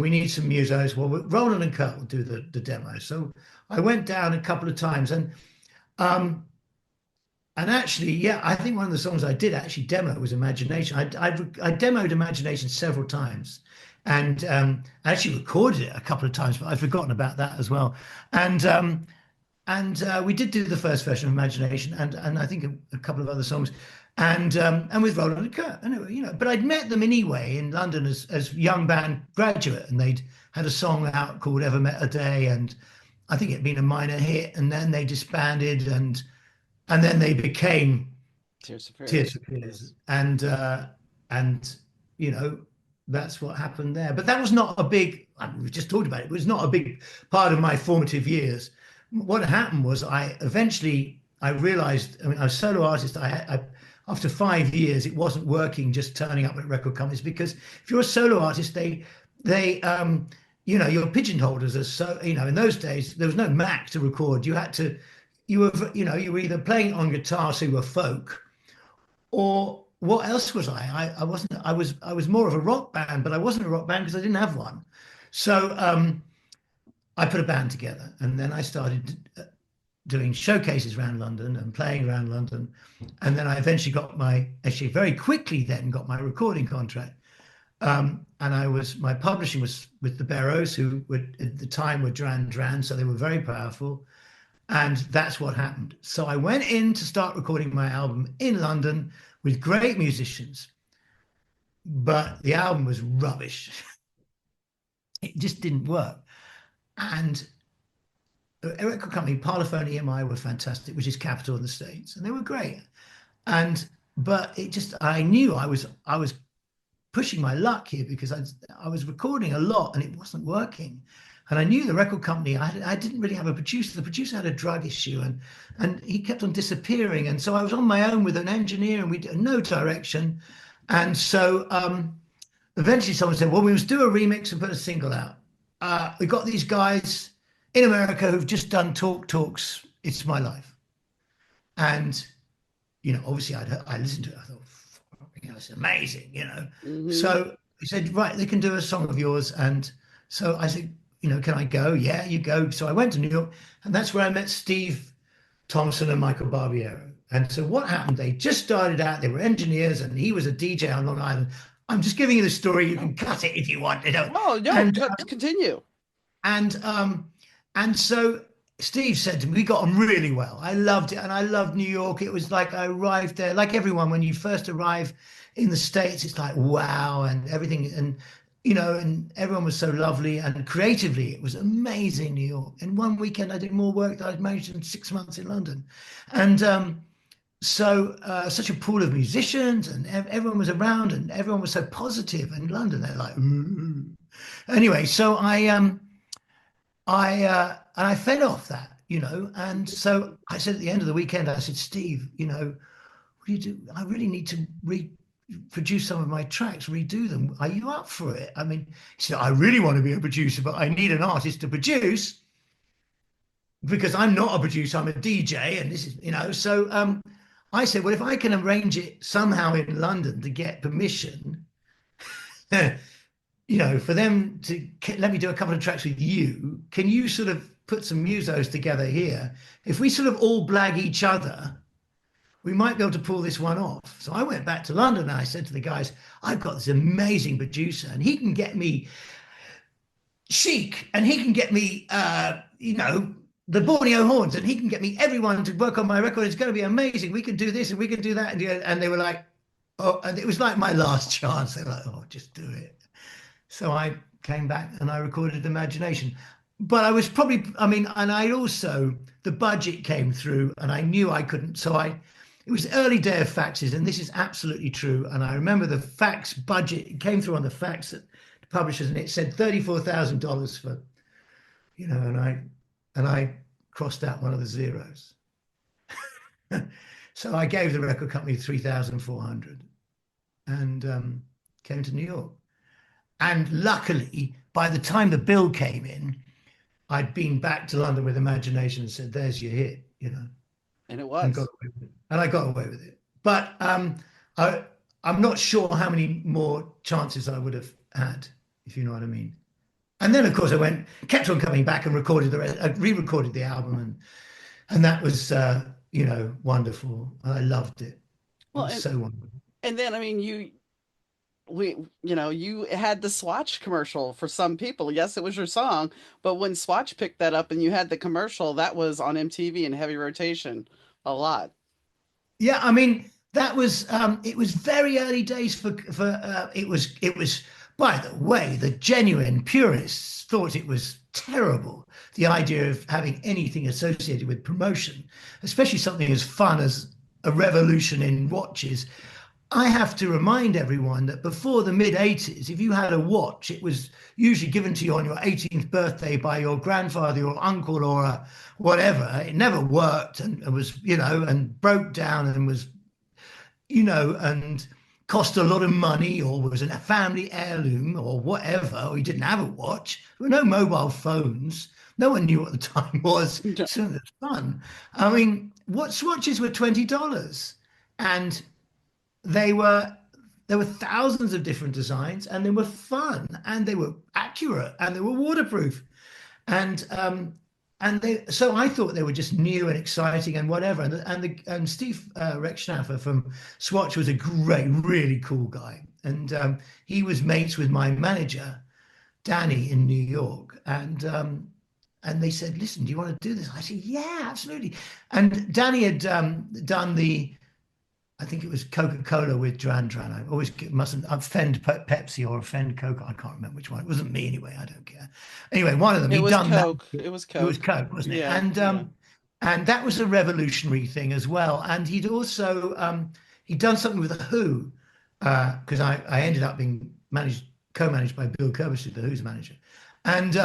we need some musos. Well, Roland and Kurt will do the demo." So I went down a couple of times, um, and actually, yeah, I think one of the songs I did actually demo was Imagination. I demoed Imagination several times, and I actually recorded it a couple of times, but I've forgotten about that as well. And we did do the first version of Imagination, and I think a couple of other songs, and with Roland and Kurt, anyway, you know. But I'd met them anyway in London as young band Graduate, and they'd had a song out called Ever Met a Day, and I think it'd been a minor hit, and then they disbanded, and then they became Tears for Tears Fears. for Fears, and you know, that's what happened there. But that was not a big. I mean, we just talked about it. It was not a big part of my formative years. What happened was I realized. I mean, I was a solo artist. After 5 years, it wasn't working just turning up at record companies, because if you're a solo artist, they you know, your pigeonholed as a, so you know, in those days there was no Mac to record. You were either playing on guitar, so you were folk, or what else was I wasn't. I was more of a rock band, but I wasn't a rock band because I didn't have one. So I put a band together, and then I started doing showcases around London and playing around London, and then I eventually actually very quickly then got my recording contract. And my publishing was with the Barbiero, who at the time were Duran Duran, so they were very powerful. And that's what happened. So I went in to start recording my album in London with great musicians, but the album was rubbish. It just didn't work. And a record company, Parlophone EMI, were fantastic, which is Capitol in the States, and they were great. But I knew I was pushing my luck here, because I was recording a lot and it wasn't working. And I knew the record company, I didn't really have a producer. The producer had a drug issue, and he kept on disappearing. And so I was on my own with an engineer, and we did no direction. And so eventually someone said, well, we must do a remix and put a single out. We got these guys in America who've just done Talks, It's My Life. And, you know, obviously I listened to it. I thought, it's amazing, you know. Mm-hmm. So he said, right, they can do a song of yours. And so I said, you know, can I go? Yeah, you go. So I went to New York, and that's where I met Steve Thompson and Michael Barbiero. And so what happened? They just started out. They were engineers, and he was a DJ on Long Island. I'm just giving you the story. You can cut it if you want. You know. Oh no, And continue. and and so Steve said to me, we got on really well. I loved it, and I loved New York. It was like I arrived there, like everyone, when you first arrive in the States, it's like wow, and everything, and you know, and everyone was so lovely, and creatively it was amazing. New York. In one weekend, I did more work than I'd managed in 6 months in London, and so such a pool of musicians, and everyone was around, and everyone was so positive in London. They're like, anyway, so I fed off that. And so I said at the end of the weekend, I said, Steve, what do you do? I really need to reproduce some of my tracks, redo them. Are you up for it? I mean, he said, I really want to be a producer, but I need an artist to produce because I'm not a producer, I'm a DJ. And this is, so I said, well, if I can arrange it somehow in London to get permission, for them to let me do a couple of tracks with you, can you sort of put some musos together here? If we sort of all blag each other, we might be able to pull this one off. So I went back to London and I said to the guys, I've got this amazing producer and he can get me Chic and he can get me, the Borneo Horns and he can get me everyone to work on my record. It's going to be amazing. We can do this and we can do that. And they were like, oh, and it was like my last chance. They were like, oh, just do it. So I came back and I recorded Imagination. But I was probably, I mean, and I also, the budget came through and I knew I couldn't. It was the early day of faxes, and this is absolutely true. And I remember the fax budget, it came through on the fax at the publishers and it said $34,000 for, and I crossed out one of the zeros. So I gave the record company 3,400 and came to New York. And luckily, by the time the bill came in, I'd been back to London with Imagination and said, there's your hit, And it and got was. away with it. And I got away with it. But I'm not sure how many more chances I would have had, if you know what I mean. And then, of course, kept on coming back and re-recorded the album. And that was, wonderful. I loved it. It Well, was so wonderful. and then I mean you had the Swatch commercial for some people. Yes, it was your song, but when Swatch picked that up and you had the commercial, that was on MTV in heavy rotation a lot. Yeah, I mean it was very early days it was by the way, the genuine purists thought it was terrible, the idea of having anything associated with promotion, especially something as fun as a revolution in watches. I have to remind everyone that before the mid 80s, if you had a watch, it was usually given to you on your 18th birthday by your grandfather or uncle or whatever. It never worked and it was, and broke down and was, and cost a lot of money or was a family heirloom or whatever, or you didn't have a watch. There were no mobile phones. No one knew what the time was. So it was fun. I mean, what swatches were $20? And they were there were thousands of different designs and they were fun and they were accurate and they were waterproof and they so I thought they were just new and exciting and whatever and Steve Rexnaffer from Swatch was a great, really cool guy, and he was mates with my manager Danny in New York, and they said, listen, do you want to do this? I said, yeah, absolutely. And Danny had done I think it was Coca-Cola with Duran Duran. I always mustn't offend Pepsi or offend Coca. I can't remember which one. It wasn't me anyway. I don't care. Anyway, one of them. It He'd was done that. Coke. It was It was Coke. Coke, wasn't it? Yeah, yeah. And that was a revolutionary thing as well. And he'd also he'd done something with the Who, because I ended up being co-managed by Bill Curbishley, the Who's manager, and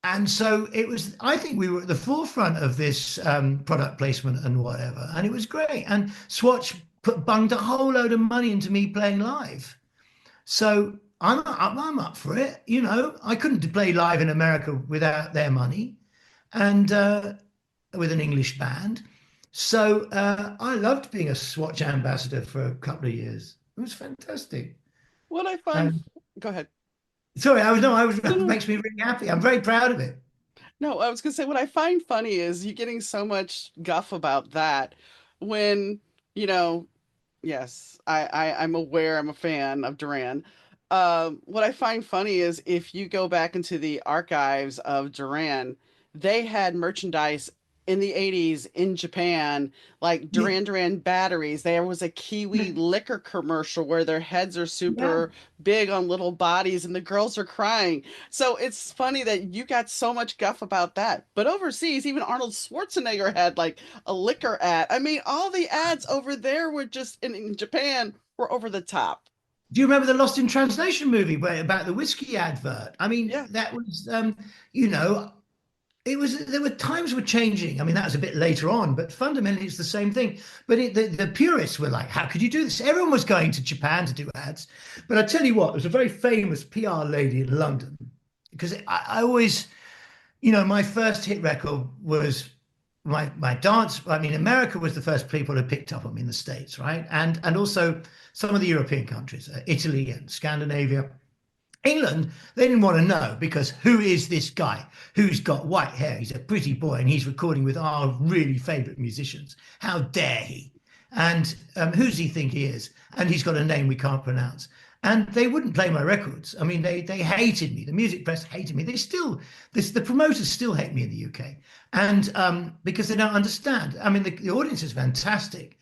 and so it was, I think we were at the forefront of this product placement and whatever, and it was great. And Swatch bunged a whole load of money into me playing live. So I'm up for it. I couldn't play live in America without their money, and with an English band. So I loved being a Swatch ambassador for a couple of years. It was fantastic. What I find, And go ahead. sorry, I was no, I was No, it no, makes me really happy. I'm very proud of it. no. I was gonna say what I find funny is you getting so much guff about that when, you know, yes, I'm aware I'm a fan of Duran. What I find funny is if you go back into the archives of Duran, they had merchandise in the 80s in Japan, like Yeah, Duran Duran batteries. There was a yeah, Kiwi liquor commercial where their heads are yeah. super big on little bodies and the girls are crying. So it's funny that you got so much guff about that. But overseas, even Arnold Schwarzenegger had like a liquor ad. I mean, all the ads over there were just in Japan were over the top. Do you remember the Lost in Translation movie where about the whiskey advert? I mean, Yeah. that was, you know, it was, there were times were changing. I mean, that was a bit later on, but fundamentally it's the same thing. But the purists were like, how could you do this? Everyone was going to Japan to do ads. But I tell you what, there was a very famous PR lady in London because I always, my first hit record was my dance. I mean, America was the first people who picked up on me in the States, right? And also some of the European countries, Italy and Scandinavia. England, they didn't want to know because who is this guy who's got white hair? He's a pretty boy and he's recording with our really favorite musicians. How dare he? And who does he think he is? And he's got a name we can't pronounce. And they wouldn't play my records. I mean, they hated me. The music press hated me. The promoters still hate me in the UK, and because they don't understand. I mean, the audience is fantastic,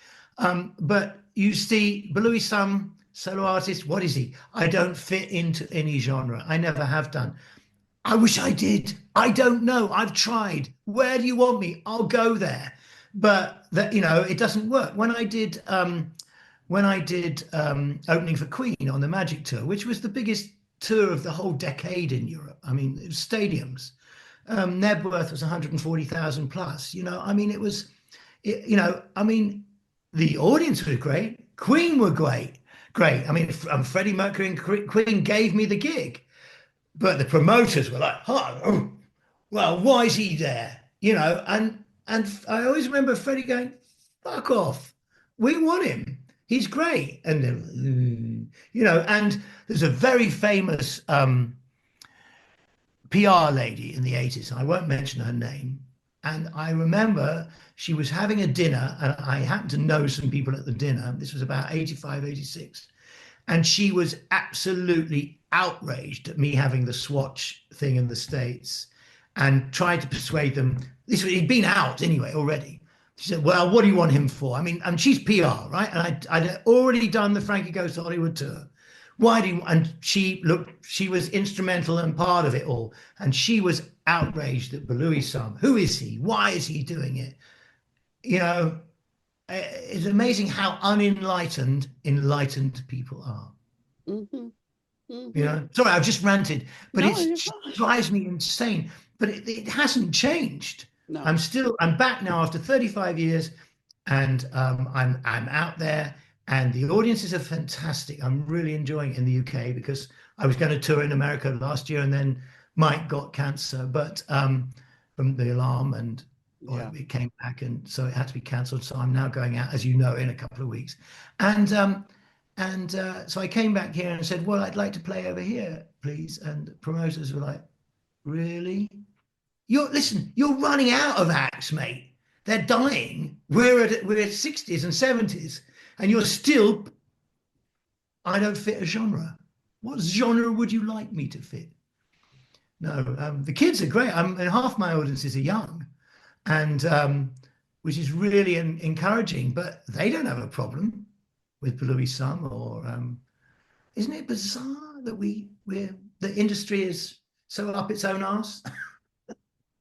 but you see, Belouis Some solo artist. What is he? I don't fit into any genre. I never have done. I wish I did. I don't know. I've tried. Where do you want me? I'll go there. But that, it doesn't work. When I did opening for Queen on the Magic Tour, which was the biggest tour of the whole decade in Europe. I mean, it was stadiums. Nebworth was 140,000 plus. I mean, I mean, the audience was great. Queen were great. Great. I mean, Freddie Mercury and Queen gave me the gig, but the promoters were like, oh, well, why is he there? And I always remember Freddie going, fuck off. We want him. He's great. And then, and there's a very famous PR lady in the 80s. I won't mention her name. And I remember she was having a dinner, and I happened to know some people at the dinner. This was about 85, 86. And she was absolutely outraged at me having the Swatch thing in the States and tried to persuade them. He'd been out anyway already. She said, well, what do you want him for? I mean, and she's PR, right? And I'd already done the Frankie Goes to Hollywood tour. Why do you, and she was instrumental and part of it all. And she was outraged at Belouis Some. Who is he? Why is he doing it? It's amazing how enlightened people are. Mm-hmm. Mm-hmm. Sorry, I've just ranted, but No, it drives me insane. But it hasn't changed. no. I'm back now after 35 years, and I'm out there, and the audiences are fantastic. I'm really enjoying it in the UK because I was going to tour in America last year, and then Mike got cancer, but from the alarm, and it came back, and so it had to be cancelled. So I'm now going out, as you know, in a couple of weeks, and so I came back here and said, well, I'd like to play over here, please. And the promoters were like, really? You're running out of acts, mate. They're dying. We're at 60s and 70s, and you're still, I don't fit a genre. What genre would you like me to fit? No, the kids are great. And half my audiences are young, and which is really encouraging, but they don't have a problem with Belouis Some, or isn't it bizarre that the industry is so up its own arse?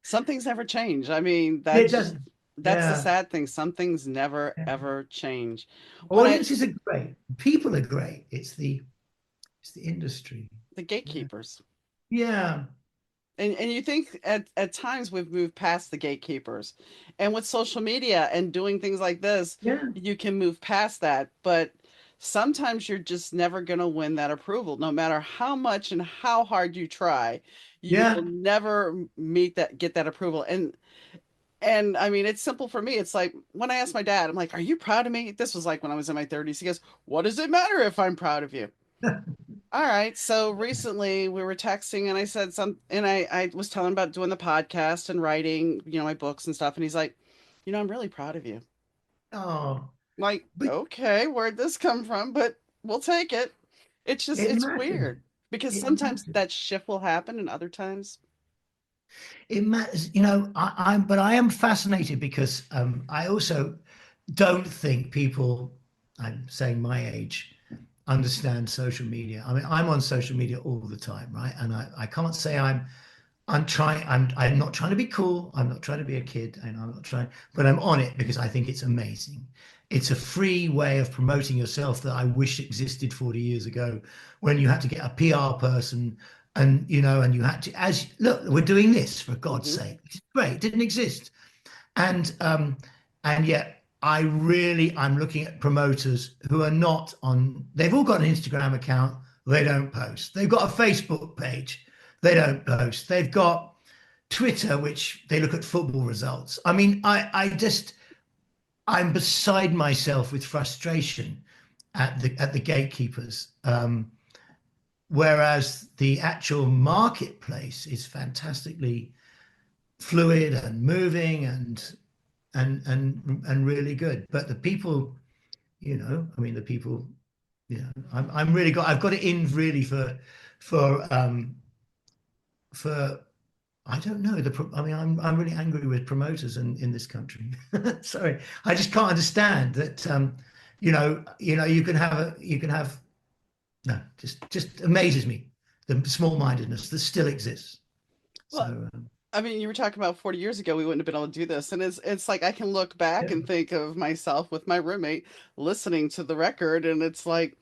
Some things never change. I mean, It doesn't. that's the Yeah. sad thing. Some things never Yeah. ever change. When I Audiences are great. People are great. It's the industry. The Yeah. gatekeepers. Yeah. And you think at times we've moved past the gatekeepers. And with social media and doing things like this, Yeah. you can move past that. But sometimes you're just never going to win that approval, no matter how much and how hard you try. You will Yeah. never get that approval. And I mean, it's simple for me. It's like when I asked my dad, I'm like, "Are you proud of me?" This was like when I was in my 30s. He goes, "What does it matter if I'm proud of you?" All right. So recently we were texting and I said and I was telling about doing the podcast and writing, my books and stuff. And he's like, I'm really proud of you. Oh, I'm like, but okay, where'd this come from? But we'll take it. it It's matters. weird because It sometimes matters. that shift will happen and other times, It matters. But I am fascinated because I also don't think people, I'm saying my age, understand social media. I mean, I'm on social media all the time, right? And I can't say I'm not trying to be cool. I'm not trying to be a kid, and I'm not trying, but I'm on it because I think it's amazing. It's a free way of promoting yourself that I wish existed 40 years ago, when you had to get a PR person and and you had to, as look, we're doing this for God's Hmm. sake, which is great. It didn't exist. And yet I'm looking at promoters who are not on, they've all got an Instagram account, they don't post. They've got a Facebook page, they don't post. They've got Twitter, which they look at football results. I mean, I'm beside myself with frustration at the gatekeepers. Whereas the actual marketplace is fantastically fluid and moving and really good. But the people, I mean, the people, I'm really I've got it in really for for I don't know I mean, I'm really angry with promoters in this country. Sorry, I just can't understand that. You can have no, just amazes me the small-mindedness that still exists. So Well, I mean, you were talking about 40 years ago, we wouldn't have been able to do this. And it's like I can look back yeah, and think of myself with my roommate listening to the record, and it's like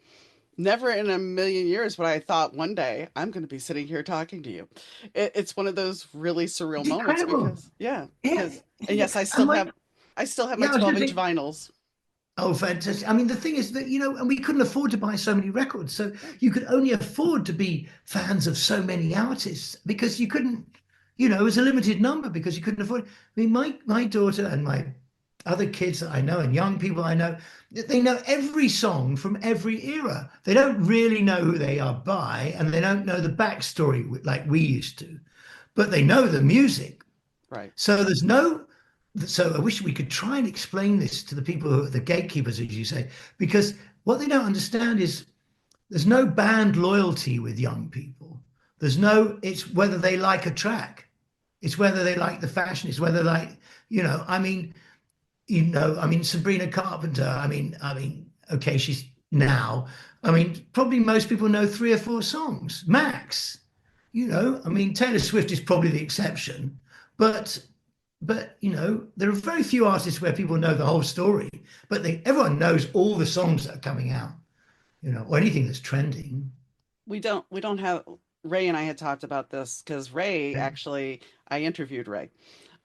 never in a million years would I thought one day I'm going to be sitting here talking to you. It's one of those really surreal it's moments incredible. because yeah, Yeah, because and yes, and my I still have my yeah, I was going to 12-inch say. vinyls. Oh, fantastic. I mean, the thing is that, and we couldn't afford to buy so many records. So you could only afford to be fans of so many artists because you couldn't, it was a limited number because you couldn't afford. I mean, my daughter and my other kids that I know and young people I know, they know every song from every era. They don't really know who they are by, and they don't know the backstory like we used to, but they know the music. Right. So there's no, so I wish we could try and explain this to the people who are the gatekeepers, as you say, because what they don't understand is there's no band loyalty with young people. It's whether they like a track, it's whether they like the fashion, it's whether like, I mean, I mean, Sabrina Carpenter, okay, she's now, I mean, probably most people know three or four songs, max. I mean, Taylor Swift is probably the exception, but there are very few artists where people know the whole story, but everyone knows all the songs that are coming out, or anything that's trending. We don't have Ray and I had talked about this because Ray Yeah, actually I interviewed Ray.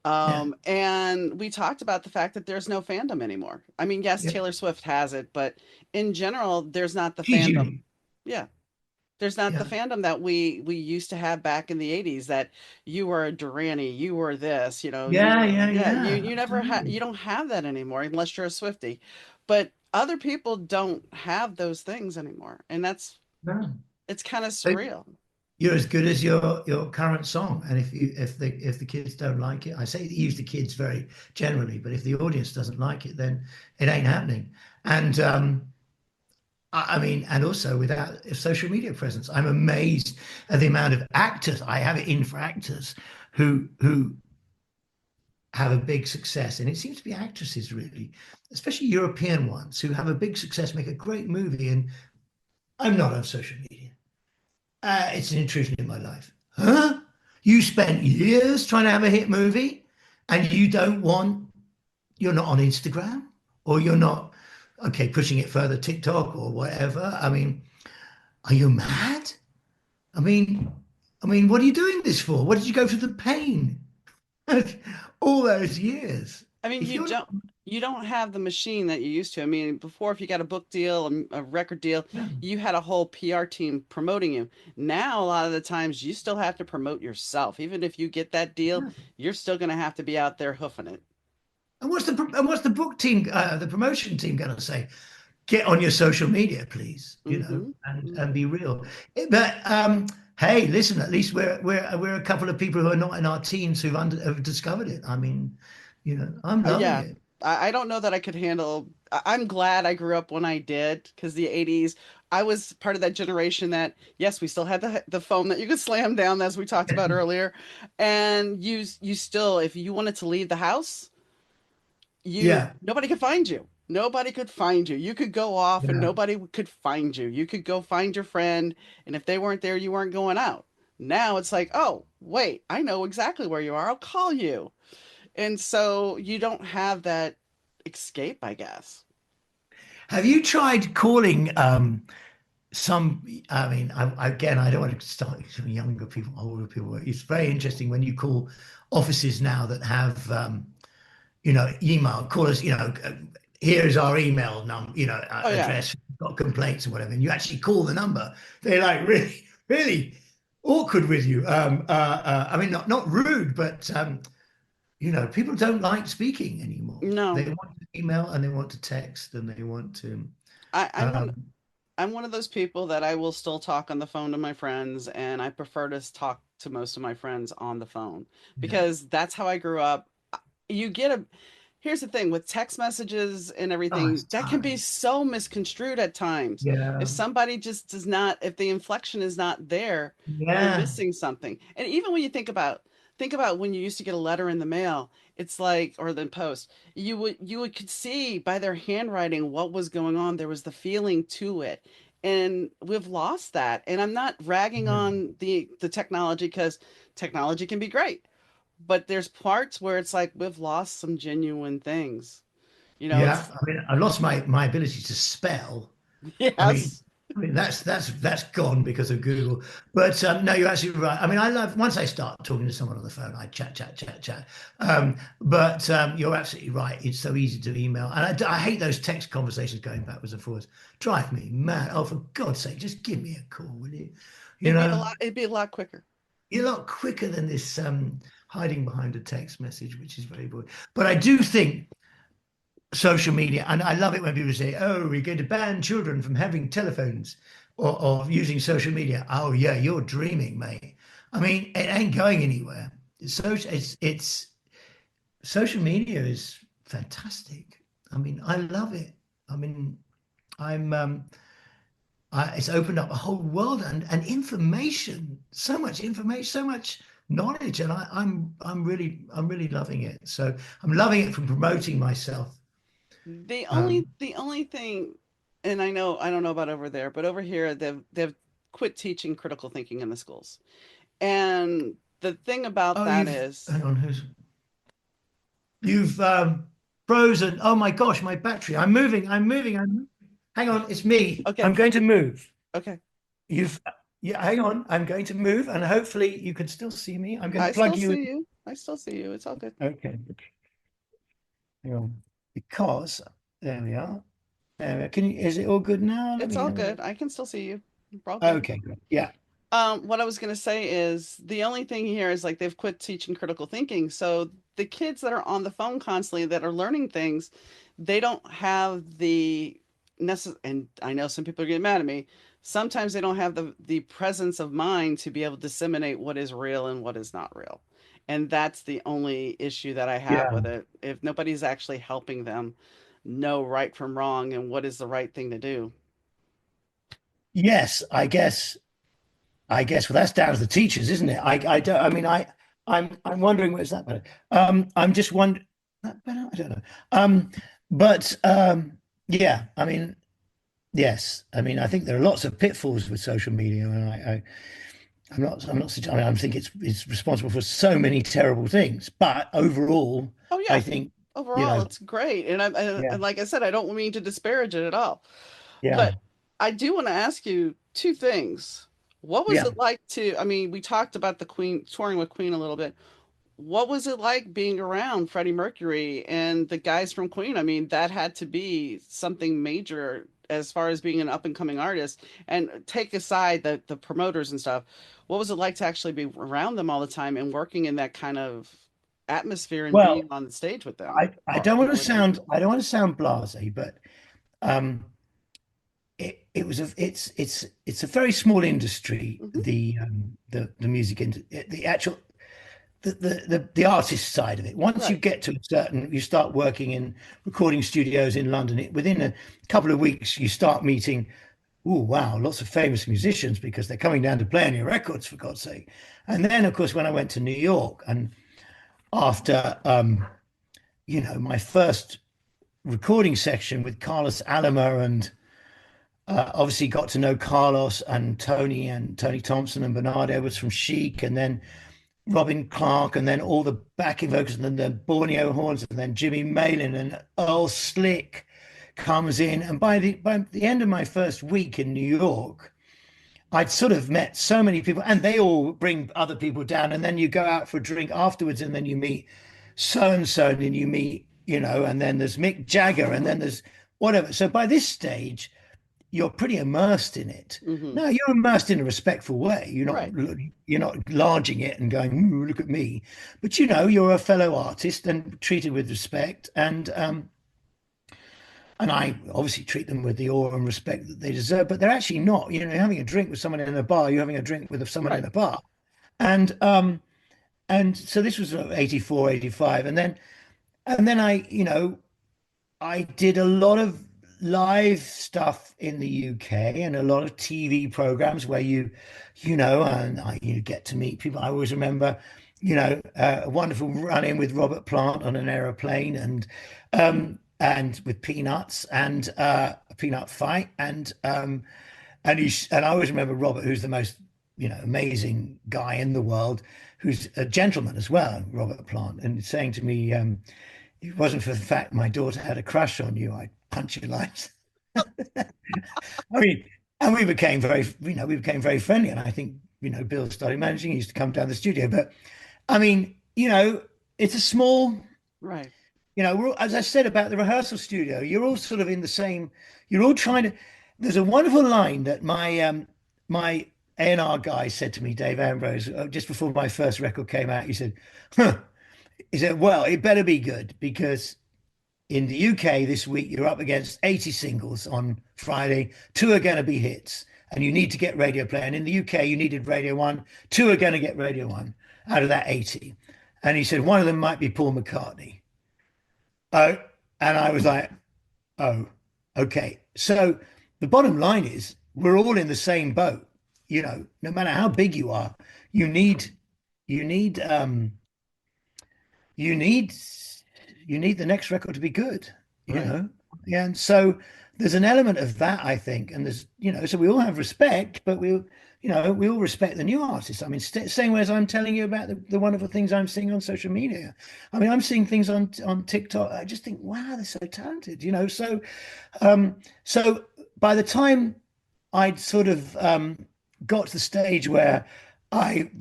yeah, And we talked about the fact that there's no fandom anymore. I mean, yes, yeah. Taylor Swift has it, but in general, there's not the She's fandom. unique. Yeah. There's not the Yeah, fandom that we used to have back in the 80s that you were a Durrani, you were this, yeah, yeah, yeah, you yeah. you never Absolutely. you don't have that anymore unless you're a Swiftie. But other people don't have those things anymore. And No. it's kind of But surreal. you're as good as your current song, and if the kids don't like it, I say use the kids very generally, but if the audience doesn't like it, then it ain't happening. And I mean, and also without a social media presence, I'm amazed at the amount of actors I have it in for actors who have a big success, and it seems to be actresses really, especially European ones who have a big success, make a great movie, and I'm not on social media. It's an intrusion in my life. Huh? You spent years trying to have a hit movie, and you're not on Instagram, or you're not, okay, pushing it further, TikTok or whatever. I mean, are you mad? I mean, what are you doing this for? What did you go through the pain all those years? I mean, If you're not, you don't have the machine that you used to. I mean, before if you got a book deal, a record deal, yeah, you had a whole PR team promoting you. Now, a lot of the times you still have to promote yourself. Even if you get that deal, yeah. you're still going to have to be out there hoofing it. And what's the book team, the promotion team going to say? Get on your social media, please, Hmm. and be real. But hey, listen, at least we're a couple of people who are not in our teens have discovered it. I mean, I'm loving Yeah, it. I don't know that I could handle. I'm glad I grew up when I did because the 80s, I was part of that generation that, yes, we still had the phone that you could slam down, as we talked about earlier. And you still, if you wanted to leave the house, Yeah, nobody could find you. Nobody could find you. You could go off and yeah. nobody could find you. You could go find your friend, and if they weren't there, you weren't going out. Now it's like, oh, wait, I know exactly where you are. I'll call you. And so you don't have that escape, I guess. Have you tried calling? some, I mean, again, I don't want to start from younger people, older people. It's very interesting when you call offices now that have, email, call us, here is our email Oh yeah. address, got complaints or whatever, and you actually call the number. They're like really, really awkward with you. I mean, not rude, but people don't like speaking anymore. They No. want to email and they want to text and they want to. I, I'm one Um, I'm one of those people that I will still talk on the phone to my friends, and I prefer to talk to most of my friends on the phone yeah. because that's how I grew up. You get a Here's the thing with text messages and Oh, it's everything, that can be time. so misconstrued at times. If Yeah. somebody just does not, if the inflection is not there, you're Yeah. missing something. And even when you think about when you used to get a letter in the mail, it's like, or the post, you would could see by their handwriting what was going on. There was the feeling to it. And we've lost that. And I'm not ragging Yeah. on the technology because technology can be great, but there's parts where it's like we've lost some genuine things. Yeah. It's I mean, I lost my ability to spell. I mean, yes. I mean that's gone because of Google. But no, you're absolutely right. I mean, I love once I start talking to someone on the phone, I chat, chat, chat, chat. But you're absolutely right. It's so easy to email, and I hate those text conversations going backwards and forwards. Drive me mad. Oh, for God's sake, just give me a call, will you? You know, It'd be a lot quicker. you're a lot quicker than this hiding behind a text message, which is very boring. But I do think social media, and I love it when people say, "Oh, we're going to ban children from having telephones or using social media." Oh yeah, you're dreaming, mate. I mean, it ain't going anywhere. It's social media is fantastic. I mean, I love it. I mean, I'm it's opened up a whole world and information, so much information, so much knowledge, and I'm really loving it. So I'm loving it from promoting myself. The only thing, and I don't know about over there, but over here they've quit teaching critical thinking in the schools. And the thing about Oh, that you've is, hang on, you've frozen. Oh my gosh, my battery. I'm moving. I'm moving. Hang on, it's me. okay, I'm going to move. okay, You've yeah, hang on. I'm going to move, and hopefully you can still see me. I'm going to I still plug you in. see you. I still see you. It's all good. Okay, hang on. Because there we are. Can you? Is it all good now? Let It's me all have a good. look. I can still see you. We're all good. Okay, good. Yeah, What I was going to say is the only thing here is like they've quit teaching critical thinking. So the kids that are on the phone constantly that are learning things, they don't have the and I know some people are getting mad at me. Sometimes they don't have the presence of mind to be able to disseminate what is real and what is not real. And that's the only issue that I have yeah. with it. If nobody's actually helping them know right from wrong and what is the right thing to do. Yes, I guess. I guess. Well, that's down to the teachers, isn't it? I don't. I mean, I'm wondering where's that better. I'm just wondering. That better? I don't know. But yeah. I mean, yes. I mean, I think there are lots of pitfalls with social media, and I'm not. I mean, I think it's responsible for so many terrible things. But overall, Oh I yeah, think you overall know. it's great, and Yeah. and like I said, I don't mean to disparage it at all, Yeah. but I do want to ask you two things. What was Yeah. it like to? I mean, we talked about the Queen touring with Queen a little bit. What was it like being around Freddie Mercury and the guys from Queen? I mean, that had to be something major as far as being an up and coming artist. And take aside the promoters and stuff, what was it like to actually be around them all the time and working in that kind of atmosphere and being Well, on the stage with them I or don't want to with them? sound blasé, but um, it was it's a very small industry. Hmm. The music industry, the actual the artist side of it. Once you Right. get to a certain, you start working in recording studios in London. Within a couple of weeks, you start meeting. Oh wow, lots of famous musicians because they're coming down to play on your records for God's sake. And then, of course, when I went to New York, and after my first recording section with Carlos Alomar and obviously got to know Carlos and Tony Thompson and Bernard Edwards from Chic, and then Robin Clark, and then all the backing vocals, and then the Borneo horns, and then Jimmy Malin and Earl Slick, comes in, and by the end of my first week in New York, I'd sort of met so many people, and they all bring other people down, and then you go out for a drink afterwards, and then you meet so and so, and then you meet, and then there's Mick Jagger, and then there's whatever. So by this stage, you're pretty immersed in it. Hmm. Now you're immersed in a respectful way. Right. You're not larging it and going, "Ooh, look at me," but you're a fellow artist and treated with respect, and I obviously treat them with the awe and respect that they deserve. But they're actually not. You're having a drink with someone in a bar. You're having a drink with someone in Right. a bar, and so this was 84, 85, and then I did a lot of live stuff in the UK and a lot of TV programs where you get to meet people. I always remember, a wonderful run-in with Robert Plant on an aeroplane and with Peanuts and a Peanut fight and I always remember Robert, who's the most amazing guy in the world, who's a gentleman as well, Robert Plant, and saying to me, "If it wasn't for the fact my daughter had a crush on you, I'd punch your lights." I mean, and we became very friendly, and I think Bill started managing. He used to come down the studio, but I mean, it's a small. Right. As I said about the rehearsal studio, you're all sort of in the same. You're all trying to. There's a wonderful line that my A&R guy said to me, Dave Ambrose, just before my first record came out. He said, "Huh." He said, "Well, it better be good because in the UK this week you're up against 80 singles on Friday. Two are going to be hits, and you need to get radio play. And in the UK you needed Radio One. Two are going to get Radio One out of that 80." And he said one of them might be Paul McCartney. Oh, and I was like, "Oh, okay." So the bottom line is we're all in the same boat. No matter how big you are, you need you need you need you need the next record to be good, you Right. know. And so there's an element of that, I think, and so we all have respect, but we all respect the new artists. I mean, same way as I'm telling you about the wonderful things I'm seeing on social media. I mean, I'm seeing things on TikTok. I just think, wow, they're so talented. So by the time I'd sort of got to the stage where I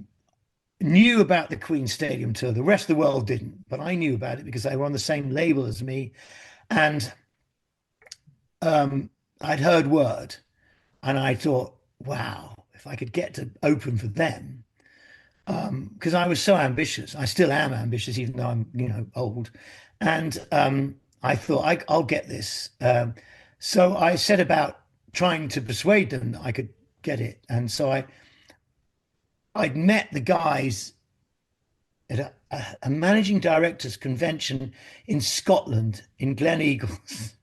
knew about the Queen Stadium tour. The rest of the world didn't, but I knew about it because they were on the same label as me, and I'd heard word, and I thought, wow, if I could get to open for them, because I was so ambitious. I still am ambitious, even though I'm old, and I thought I'll get this. So I set about trying to persuade them that I could get it, and so I'd met the guys at a managing directors convention in Scotland, in Gleneagles,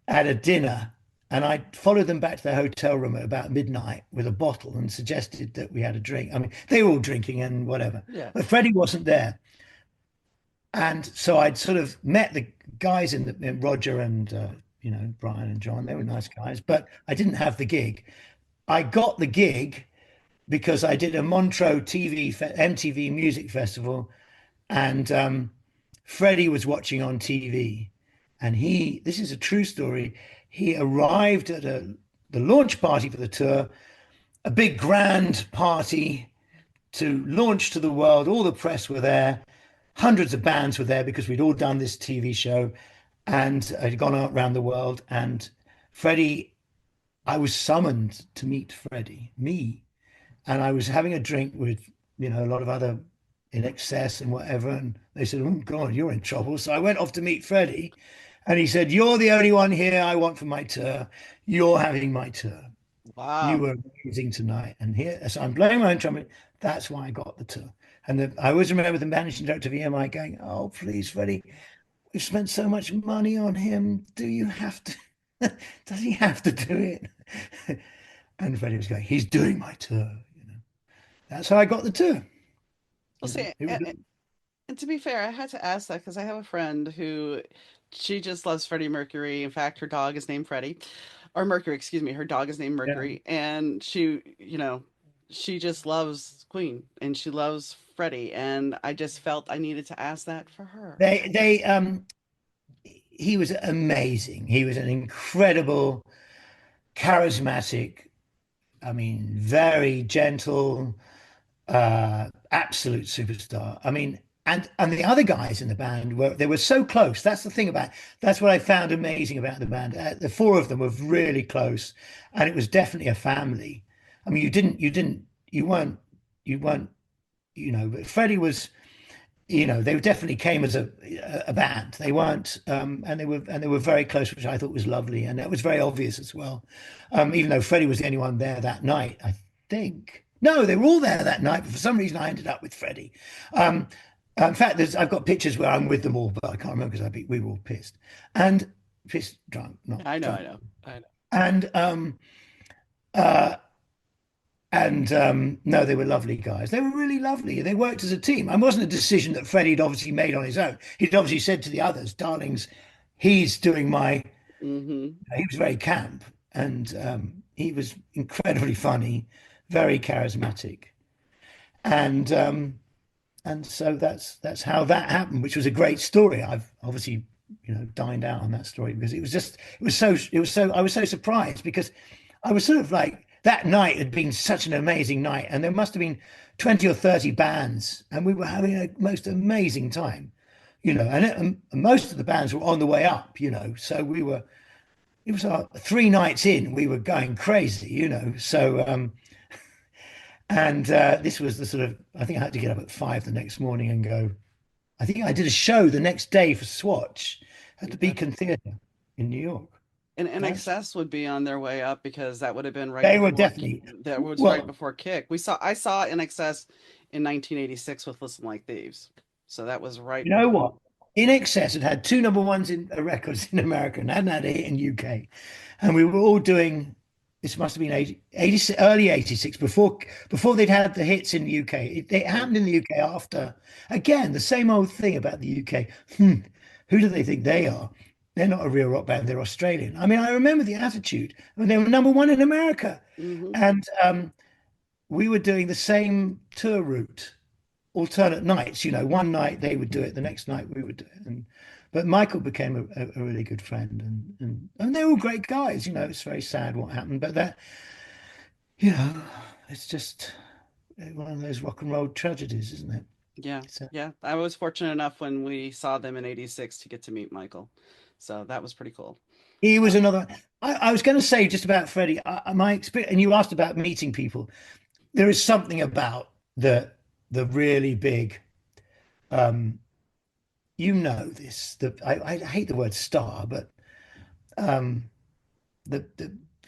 at a dinner. And I followed them back to their hotel room at about midnight with a bottle and suggested that we had a drink. I mean, they were all drinking and whatever, Yeah. but Freddie wasn't there. And so I'd sort of met the guys in Roger and, Brian and John. They were nice guys, but I didn't have the gig. I got the gig because I did a Montreux MTV Music Festival, and Freddie was watching on TV, and this is a true story. He arrived at the launch party for the tour, a big grand party to launch to the world. All the press were there, hundreds of bands were there because we'd all done this TV show, and had gone out around the world. And Freddie, I was summoned to meet Freddie, me, and I was having a drink with a lot of other in excess and whatever, and they said, "Oh God, you're in trouble." So I went off to meet Freddie, and he said, "You're the only one here I want for my tour. You're having my tour. You Wow. were amazing tonight." And here, so I'm blowing my own trumpet. That's why I got the tour. And I always remember the managing director of EMI going, "Oh, please, Freddie, we've spent so much money on him. Do you have to? Does he have to do it?" And Freddie was going, "He's doing my tour." That's how I got the tour. Well, see, It was, and to be fair, I had to ask that because I have a friend who she just loves Freddie Mercury. In fact, her dog is named Freddie, or Mercury, excuse me. Her dog is named yeah. Mercury, and she just loves Queen and she loves Freddie. And I just felt I needed to ask that for her. They he was amazing. He was an incredible, charismatic, I mean, very gentle, absolute superstar. I mean, and the other guys in the band were they were so close. That's the thing about that's what I found amazing about the band. The four of them were really close, and it was definitely a family. I mean, you weren't, but Freddie was, they definitely came as a band. They weren't, and they were very close, which I thought was lovely, and that was very obvious as well. Even though Freddie was the only one there that night, I think. No, they were all there that night, but for some reason I ended up with Freddie. Um, in fact, I've got pictures where I'm with them all, but I can't remember because we were all pissed and pissed drunk, not I know, I drunk, know, I know. and uh, no, they were lovely guys. They were really lovely. They worked as a team. It wasn't a decision that Freddie had obviously made on his own. He'd obviously said to the others, "Darlings, he's doing my." Hmm. He was very camp, and he was incredibly funny, very charismatic, and so that's how that happened, which was a great story. I've obviously dined out on that story because it was so I was so surprised because I was sort of like that night had been such an amazing night, and there must have been 20 or 30 bands, and we were having a most amazing time, and most of the bands were on the way up, so it was our 3 nights in, we were going crazy, so and this was the sort of, I think I had to get up at 5 the next morning and go. I think I did a show the next day for Swatch at the Okay. Beacon Theatre in New York. And That's NXS would be on their way up because that would have been right They were before definitely, that was right well, before Kick. I saw NXS in 1986 with Listen Like Thieves. So that was right you know before. what? In Excess had two number ones in records in America and hadn't had a hit in UK. And we were all doing, this must have been 86, early 86, before they'd had the hits in the UK. It Right. happened in the UK after. Again, the same old thing about the UK. Who do they think they are? They're not a real rock band, they're Australian. I mean, I remember the attitude when they were number one in America. Hmm. And we were doing the same tour route, alternate nights. One night they would do it, the next night we would do it. But Michael became a really good friend, and they're all great guys. It's very sad what happened, but you know, it's just one of those rock and roll tragedies, isn't it? Yeah. So Yeah. I was fortunate enough when we saw them in 86 to get to meet Michael. So that was pretty cool. he was Um, another. I was going to say just about Freddie. My experience, and you asked about meeting people. There is something about the really big. Um, this. I hate the word star, but um, the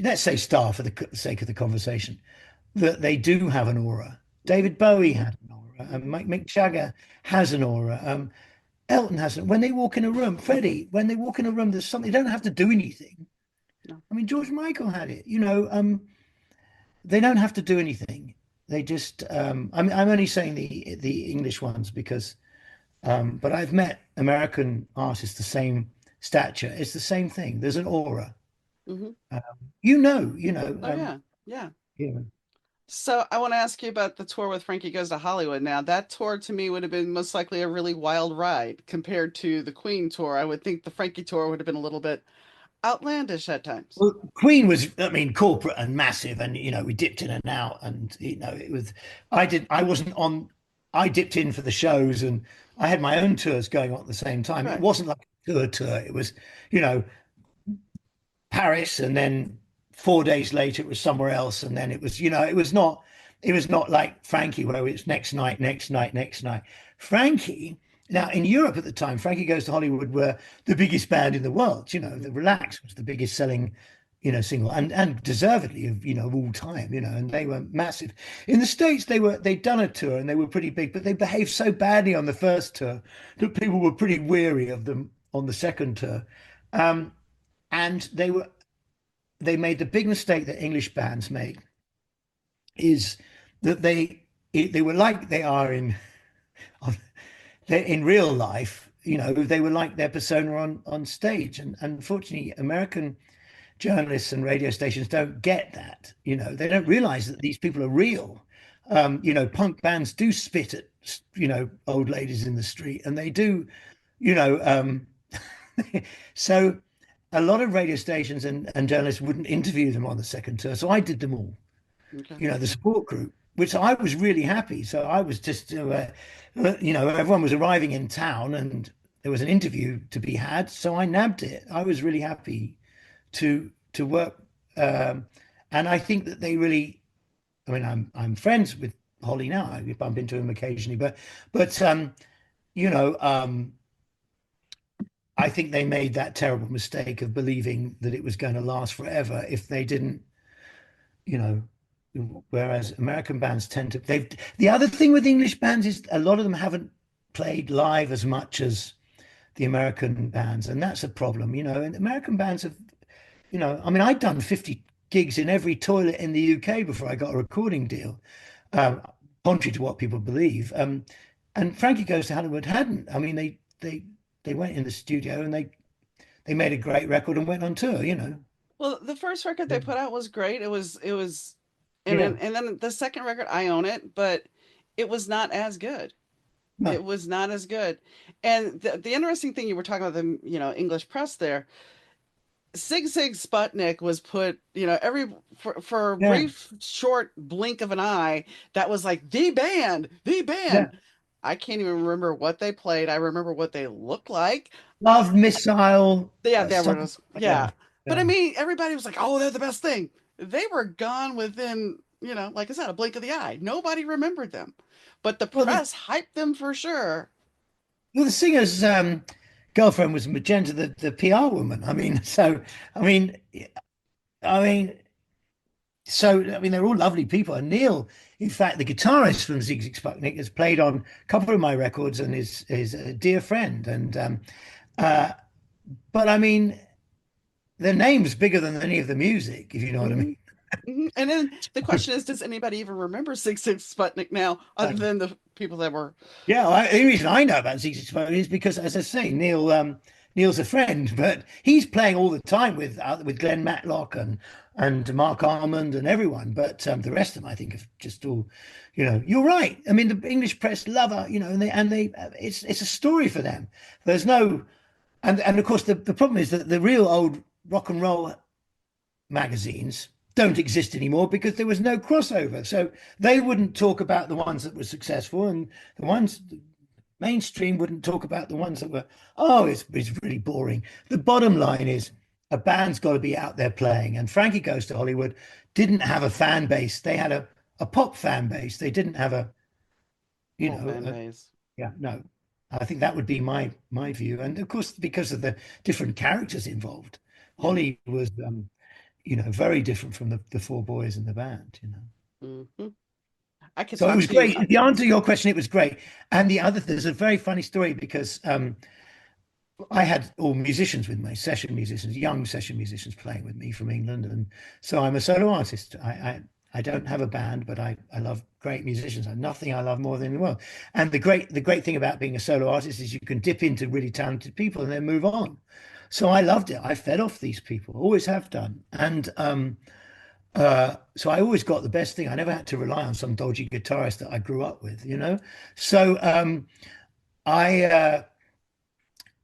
let's say star for the sake of the conversation, that they do have an aura. mhm, David Bowie had an aura, and mhm. Mick Jagger has an aura. Elton has it. When they walk in a room, Freddie, when they walk in a room, there's something. They don't have to do anything. No. I mean, George Michael had it. They don't have to do anything. They just. I'm only saying the English ones because. But I've met American artists the same stature. It's the same thing. There's an aura. Hmm. Um, you know. Oh yeah. Yeah. Yeah. So I want to ask you about the tour with Frankie Goes to Hollywood. Now, that tour to me would have been most likely a really wild ride compared to the Queen tour. I would think the Frankie tour would have been a little bit outlandish at times. Well, Queen was, I mean, corporate and massive, and we dipped in and out, and it was. I wasn't on. I dipped in for the shows, and I had my own tours going on at the same time. It Right. wasn't like a tour. It was, you know, Paris, and then 4 days later it was somewhere else, and then it was, it was not like Frankie where it's next night, next night, next night. Frankie. Now in Europe at the time, Frankie Goes to Hollywood were the biggest band in the world. The Mhm. Relax was the biggest selling, single, and deservedly of all time. And they were massive. In the States, they'd done a tour and they were pretty big, but they behaved so badly on the first tour that people were pretty weary of them on the second tour. Um, and they made the big mistake that English bands make is that they were like they are in real life. They were like their persona on stage, and unfortunately, American journalists and radio stations don't get that. They don't realize that these people are real. Punk bands do spit at old ladies in the street, and they do, you know, um, So a lot of radio stations and journalists wouldn't interview them on the second tour. So I did them all, Okay. the support group, which I was really happy. So I was just, everyone was arriving in town and there was an interview to be had. So I nabbed it. I was really happy to work. Um, and I think that they really, I mean, I'm friends with Holly now. I bump into him occasionally, but you know, um, I think they made that terrible mistake of believing that it was going to last forever if they didn't, you know. Whereas American bands tend to, they've, the other thing with English bands is a lot of them haven't played live as much as the American bands, and that's a problem, And American bands have, I mean, I'd done 50 gigs in every toilet in the UK before I got a recording deal, um, contrary to what people believe. And Frankie Goes to Hollywood hadn't. I mean, they went in the studio and they made a great record and went on tour. Well, the first record they put out was great. It was, Yeah. and then the second record, I own it, but it was not as good. No. It was not as good. And the interesting thing, you were talking about the, English press there. Sig Sig Sputnik was put, for a Yeah. brief, short blink of an eye, that was like the band, the Yeah. band. I can't even remember what they played. I remember what they looked like. Love Missile, Yeah, there something. was, Yeah. yeah. But I Yeah. mean, everybody was like, "Oh, they're the best thing." They were gone within, like I said, a blink of the eye. Nobody remembered them, but the Well, the, press hyped them for sure. well, the singer's girlfriend was Magenta, the PR woman. I mean, I mean, I mean, I mean, they're all lovely people. And Neil, in fact, the guitarist from Zig Zig Sputnik, has played on a couple of my records and is a dear friend. Uh, but I mean, their name's bigger than any of the music, if you know what I mean. Hmm. Hmm. And then the question is, does anybody even remember Six Six Sputnik now, other than the people that were? Yeah, well, the reason I know about Zig Zig Sputnik is because, as I say, Neil's a friend, but he's playing all the time with Glenn Matlock and Mark Armand and everyone. But the rest of them, I think, have just all, you're right. I mean, the English press love her, and they it's a story for them. There's no, and of course the problem is that the real old rock and roll magazines don't exist anymore because there was no crossover. So they wouldn't talk about the ones that were successful, and the ones mainstream wouldn't talk about the ones that were, oh, it's really boring. The bottom line is a band's got to be out there playing. And Frankie Goes to Hollywood didn't have a fan base. They had a pop fan base. They didn't have you Oh, know, fan base. yeah, no. I think that would be my view. And of course, because of the different characters involved, Yeah. Holly was very different from the four boys in the band. Hmm. I could So it talk was to you. great. The answer to your question, it was great. And there's a very funny story because I had all musicians with me, session musicians, young session musicians playing with me from England, and so I'm a solo artist. I don't have a band, but I love great musicians. There's nothing I love more than in the world. And the great thing about being a solo artist is you can dip into really talented people and then move on. So I loved it. I fed off these people, always have done, and so I always got the best thing. I never had to rely on some dodgy guitarist that I grew up with. So I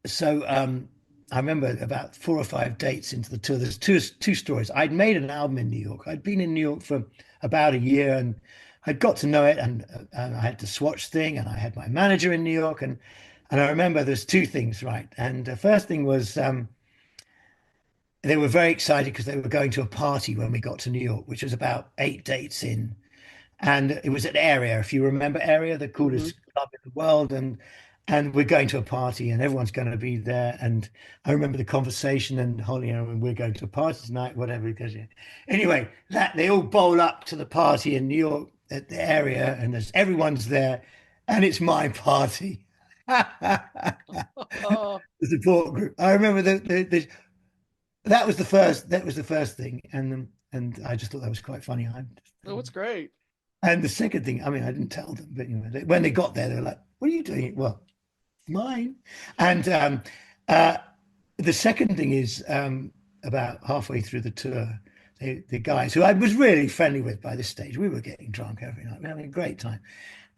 so I remember about 4 or 5 dates into the tour. There's two stories. I'd made an album in New York. I'd been in New York for about a year, and I'd got to know it. And I had the Swatch thing, and I had my manager in New York, and I remember there's two things, right? And the first thing was they were very excited because they were going to a party when we got to New York, which was about 8 dates in, and it was at Area, if you remember Area, the Hmm. coolest club in the world, and we're going to a party and everyone's going to be there. And I remember the conversation and Holly, we're going to a party tonight, whatever. Because anyway, that they all bowl up to the party in New York at the Area, and everyone's there, and it's my party. Oh, The support group. I remember that was the first thing, and I just thought that was quite funny. oh, it's great. And the second thing, I mean, I didn't tell them, but when they got there, they were like, "What are you doing?" Well, mine. And uh, the second thing is about halfway through the tour, the guys who I was really friendly with by this stage, we were getting drunk every night, we were having a great time.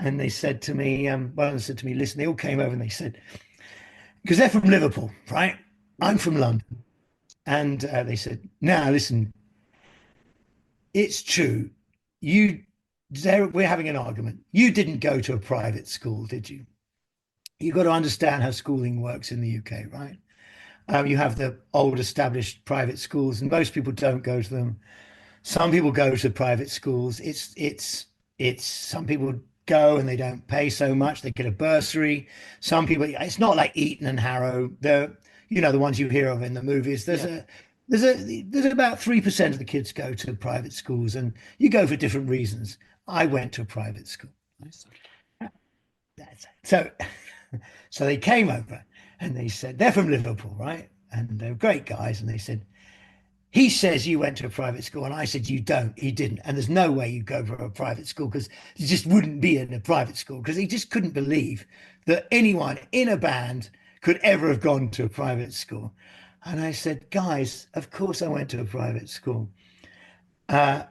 And they said to me, one of them said to me, "Listen," they all came over and they said, because they're from Liverpool, right? I'm Mm-hmm. from London. And they said, now listen, it's true. You, we're having an argument. You didn't go to a private school, did you? You've got to understand how schooling works in the UK, right? You have the old established private schools, and most people don't go to them. Some people go to private schools. It's some people go and they don't pay so much. They get a bursary. Some people, it's not like Eton and Harrow. The ones you hear of in the movies. Yeah. There's about 3% of the kids go to private schools, and you go for different reasons. I went to a private school. Nice. So so they came over and they said they're from Liverpool, right? And they're great guys. And they said, he says you went to a private school, and I said you don't. He didn't, and there's no way you go for a private school because you just wouldn't be in a private school because he just couldn't believe that anyone in a band could ever have gone to a private school. And I said, guys, of course I went to a private school. Uh,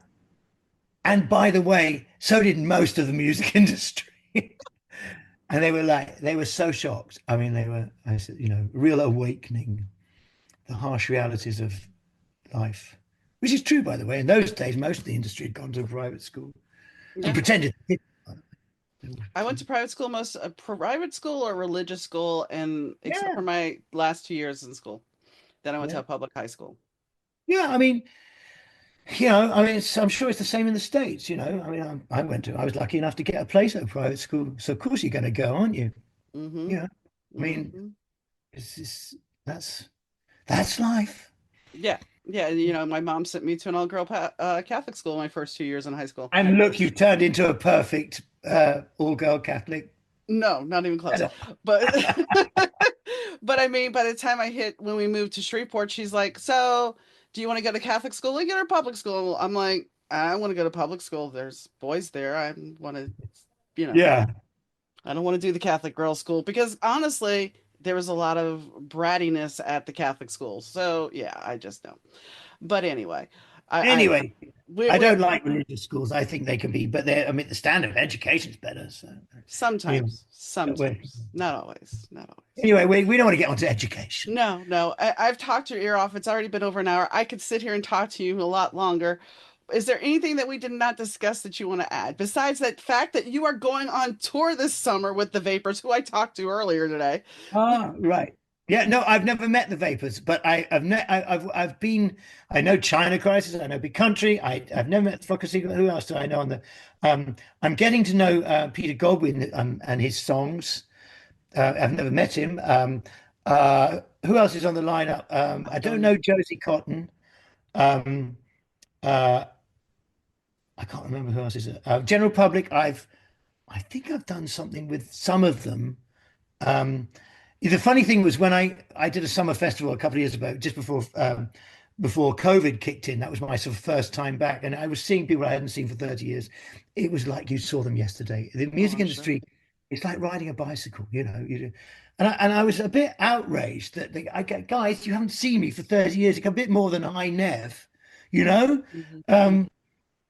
and by the way, so did most of the music industry. And they were so shocked. I mean, I said, real awakening, the harsh realities of life, which is true, by the way. In those days, most of the industry had gone to a private school and Yeah. pretended. I went to private school, most private school or religious school, and except Yeah, for my last 2 years in school, then I went to yeah, a public high school. yeah. I'm sure it's the same in the States. I was lucky enough to get a place at a private school, so of course you're going to go, aren't you? Mm-hmm. You know, I mean, Mm-hmm. it's just, that's life. Yeah. Yeah. My mom sent me to an all-girl Catholic school my first 2 years in high school. And look, you've turned into a perfect all-girl Catholic. No, not even close. But but I mean, by the time I hit when we moved to Shreveport, she's like, "So, do you want to go to Catholic school or get a public school?" I'm like, "I want to go to public school. There's boys there. I want to, you know, Yeah. I don't want to do the Catholic girls' school because honestly, there was a lot of brattiness at the Catholic schools. So yeah, I just don't. But anyway, I Anyway, we I we don't like religious schools. I think they can be, but I mean, the standard of education is better. So anyway, we sometimes, not always, not always. we don't want to get onto education. No, no, I've talked your ear off. It's already been over an hour. I could sit here and talk to you a lot longer. Is there anything that we did not discuss that you want to add besides that fact that you are going on tour this summer with the Vapors, who I talked to earlier today? Ah, right. Yeah, no, I've never met the Vapors, but I've been. I know China Crisis. I know Big Country. I've never met Focusing. Who else do I know on the? I'm getting to know Peter Godwin and his songs. I've never met him. Who else is on the lineup? I I don't don't. know Josie Cotton. Um, uh, I can't remember who else is it. General Public. I think I've done something with some of them. Um, the funny thing was when I did a summer festival a couple of years ago, just before COVID kicked in. That was my sort of first time back, and I was seeing people I hadn't seen for 30 years. It was like you saw them yesterday. The Oh, music I'm sure. industry, it's like riding a bicycle, and I was a bit outraged that I get guys, you haven't seen me for 30 years. It's a bit more than high nev, you know. Hmm. Um,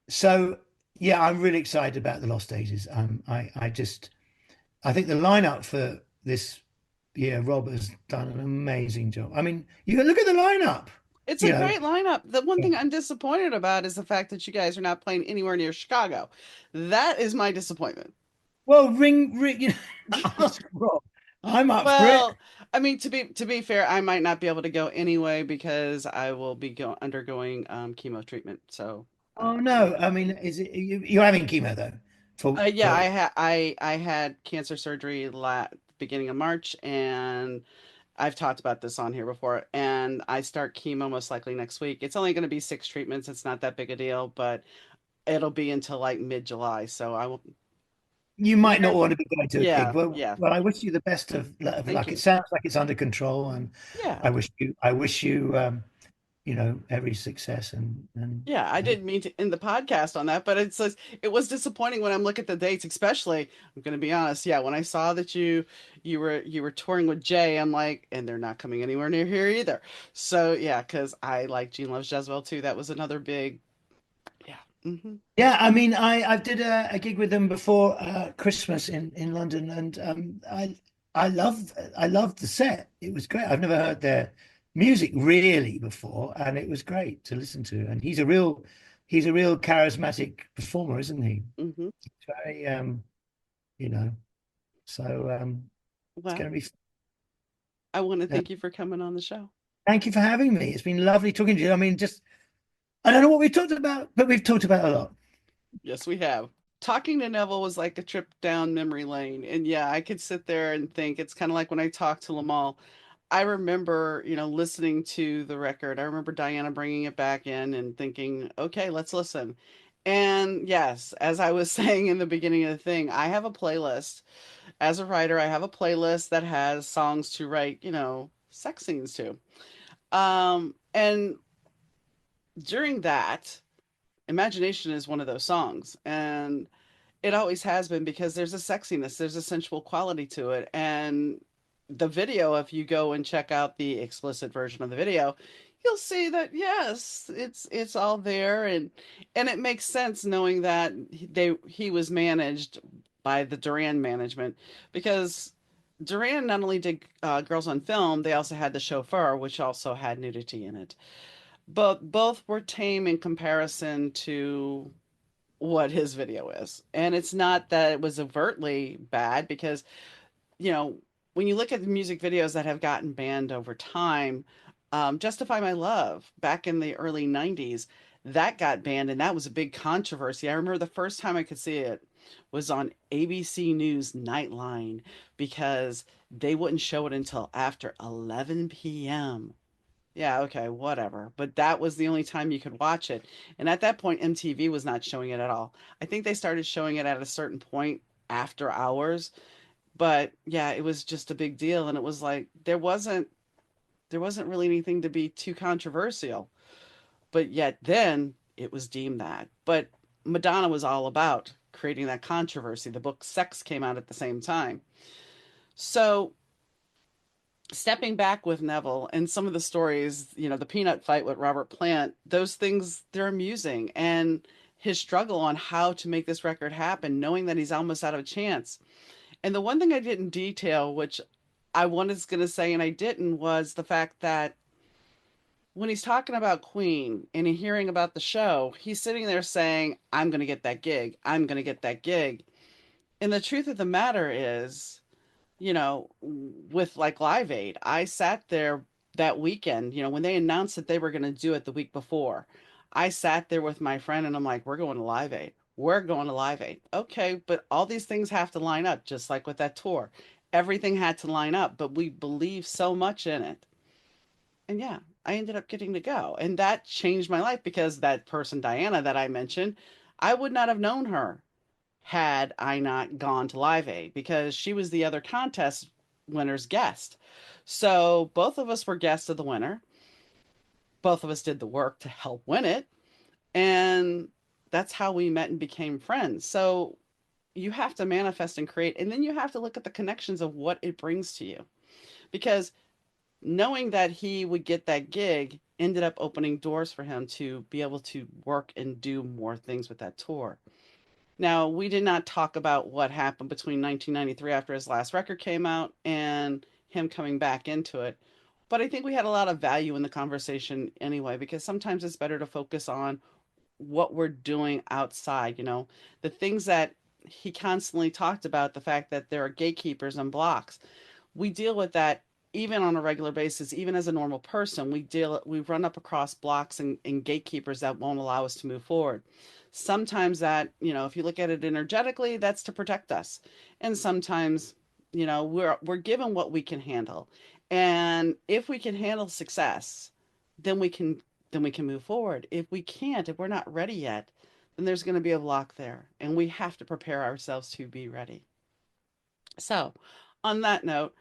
so yeah, I'm really excited about the Lost Ages. I think the lineup for this year, Rob has done an amazing job. I mean, you can look at the lineup, It's a you know. great lineup. The one thing I'm disappointed about is the fact that you guys are not playing anywhere near Chicago. That is my disappointment. Well, ring, ask Rob. I'm up for it. Well, I mean, to be fair, I might not be able to go anyway because I will be undergoing chemo treatment. So, Oh yeah. no, I mean, is it you're having chemo though? Yeah, For I had cancer surgery beginning of March, and I've talked about this on here before. And I start chemo most likely next week. It's only going to be 6 treatments. It's not that big a deal, but it'll be until like mid-July. So I will. you might not want to be going to a gig. Yeah, Well, yeah. I wish you the best of Thank luck. It you. sounds like it's under control, and Yeah. I wish you every success Yeah, I didn't mean to end the podcast on that, but it was disappointing when I'm looking at the dates, especially, I'm going to be honest. Yeah, when I saw that you were touring with Jay, I'm like, and they're not coming anywhere near here either. So, yeah, cuz I like Gene Loves Jezebel too. That was another big, yeah. Hmm. Yeah, I mean, I did a gig with them before Christmas in London, and I loved the set. It was great. I've never heard music really before, and it was great to listen to. And he's a real charismatic performer, isn't he? Hmm. Very, you know, so it's Well, going to be. I want to Uh, thank you for coming on the show. thank you for having me. It's been lovely talking to you. I mean, just I don't know what we talked about, but we've talked about a lot. Yes, we have. Talking to Neville was like a trip down memory lane. And yeah, I could sit there and think it's kind of like when I talked to Lamal. I remember, listening to the record. I remember Diana bringing it back in and thinking, okay, let's listen. And yes, as I was saying in the beginning of the thing, I have a playlist. As a writer, I have a playlist that has songs to write, sex scenes to. And during that, Imagination is one of those songs. And it always has been because there's a sexiness, there's a sensual quality to it. And the video, if you go and check out the explicit version of the video, you'll see that yes, it's all there, and it makes sense knowing that he was managed by the Duran management, because Duran not only did Girls on Film, they also had the chauffeur, which also had nudity in it. But both were tame in comparison to what his video is. And it's not that it was overtly bad, because, you know, when you look at the music videos that have gotten banned over time, Justify My Love back in the early 90s, that got banned and that was a big controversy. I remember the first time I could see it was on ABC News Nightline, because they wouldn't show it until after 11 p.m. Yeah, okay, whatever. But that was the only time you could watch it. And at that point, MTV was not showing it at all. I think they started showing it at a certain point after hours. But yeah, it was just a big deal. And it was like there wasn't really anything to be too controversial. But yet then it was deemed that. But Madonna was all about creating that controversy. The book Sex came out at the same time. So stepping back with Neville and some of the stories, the peanut fight with Robert Plant, those things, they're amusing. And his struggle on how to make this record happen, knowing that he's almost out of a chance. And the one thing I didn't detail, which I was going to say and I didn't, was the fact that when he's talking about Queen and hearing about the show, he's sitting there saying, I'm going to get that gig. I'm going to get that gig. And the truth of the matter is, with like Live Aid, I sat there that weekend, when they announced that they were going to do it the week before. I sat there with my friend and I'm like, we're going to Live Aid. We're going to Live Aid. Okay, but all these things have to line up, just like with that tour. Everything had to line up, but we believe so much in it. And yeah, I ended up getting to go. And that changed my life, because that person, Diana, that I mentioned, I would not have known her had I not gone to Live Aid, because she was the other contest winner's guest. So both of us were guests of the winner. Both of us did the work to help win it. And that's how we met and became friends. So you have to manifest and create. And then you have to look at the connections of what it brings to you. Because knowing that he would get that gig ended up opening doors for him to be able to work and do more things with that tour. Now, we did not talk about what happened between 1993 after his last record came out and him coming back into it. But I think we had a lot of value in the conversation anyway, because sometimes it's better to focus on what we're doing outside, the things that he constantly talked about, the fact that there are gatekeepers and blocks. We deal with that even on a regular basis. Even as a normal person, we run up across blocks and gatekeepers that won't allow us to move forward. Sometimes that, if you look at it energetically, that's to protect us. And sometimes, we're given what we can handle. And if we can handle success, then we can move forward. If we can't, if we're not ready yet, then there's going to be a block there, and we have to prepare ourselves to be ready. So, on that note,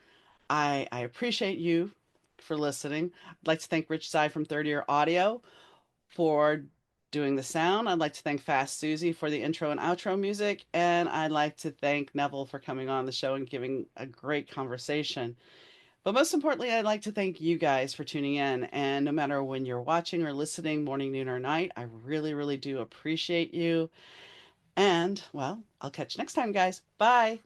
I appreciate you for listening. I'd like to thank Rich Side from Third Year Audio for doing the sound. I'd like to thank Fast Susie for the intro and outro music. And I'd like to thank Neville for coming on the show and giving a great conversation. But most importantly, I'd like to thank you guys for tuning in. And no matter when you're watching or listening, morning, noon, or night, I really, really do appreciate you. And, well, I'll catch you next time, guys. Bye.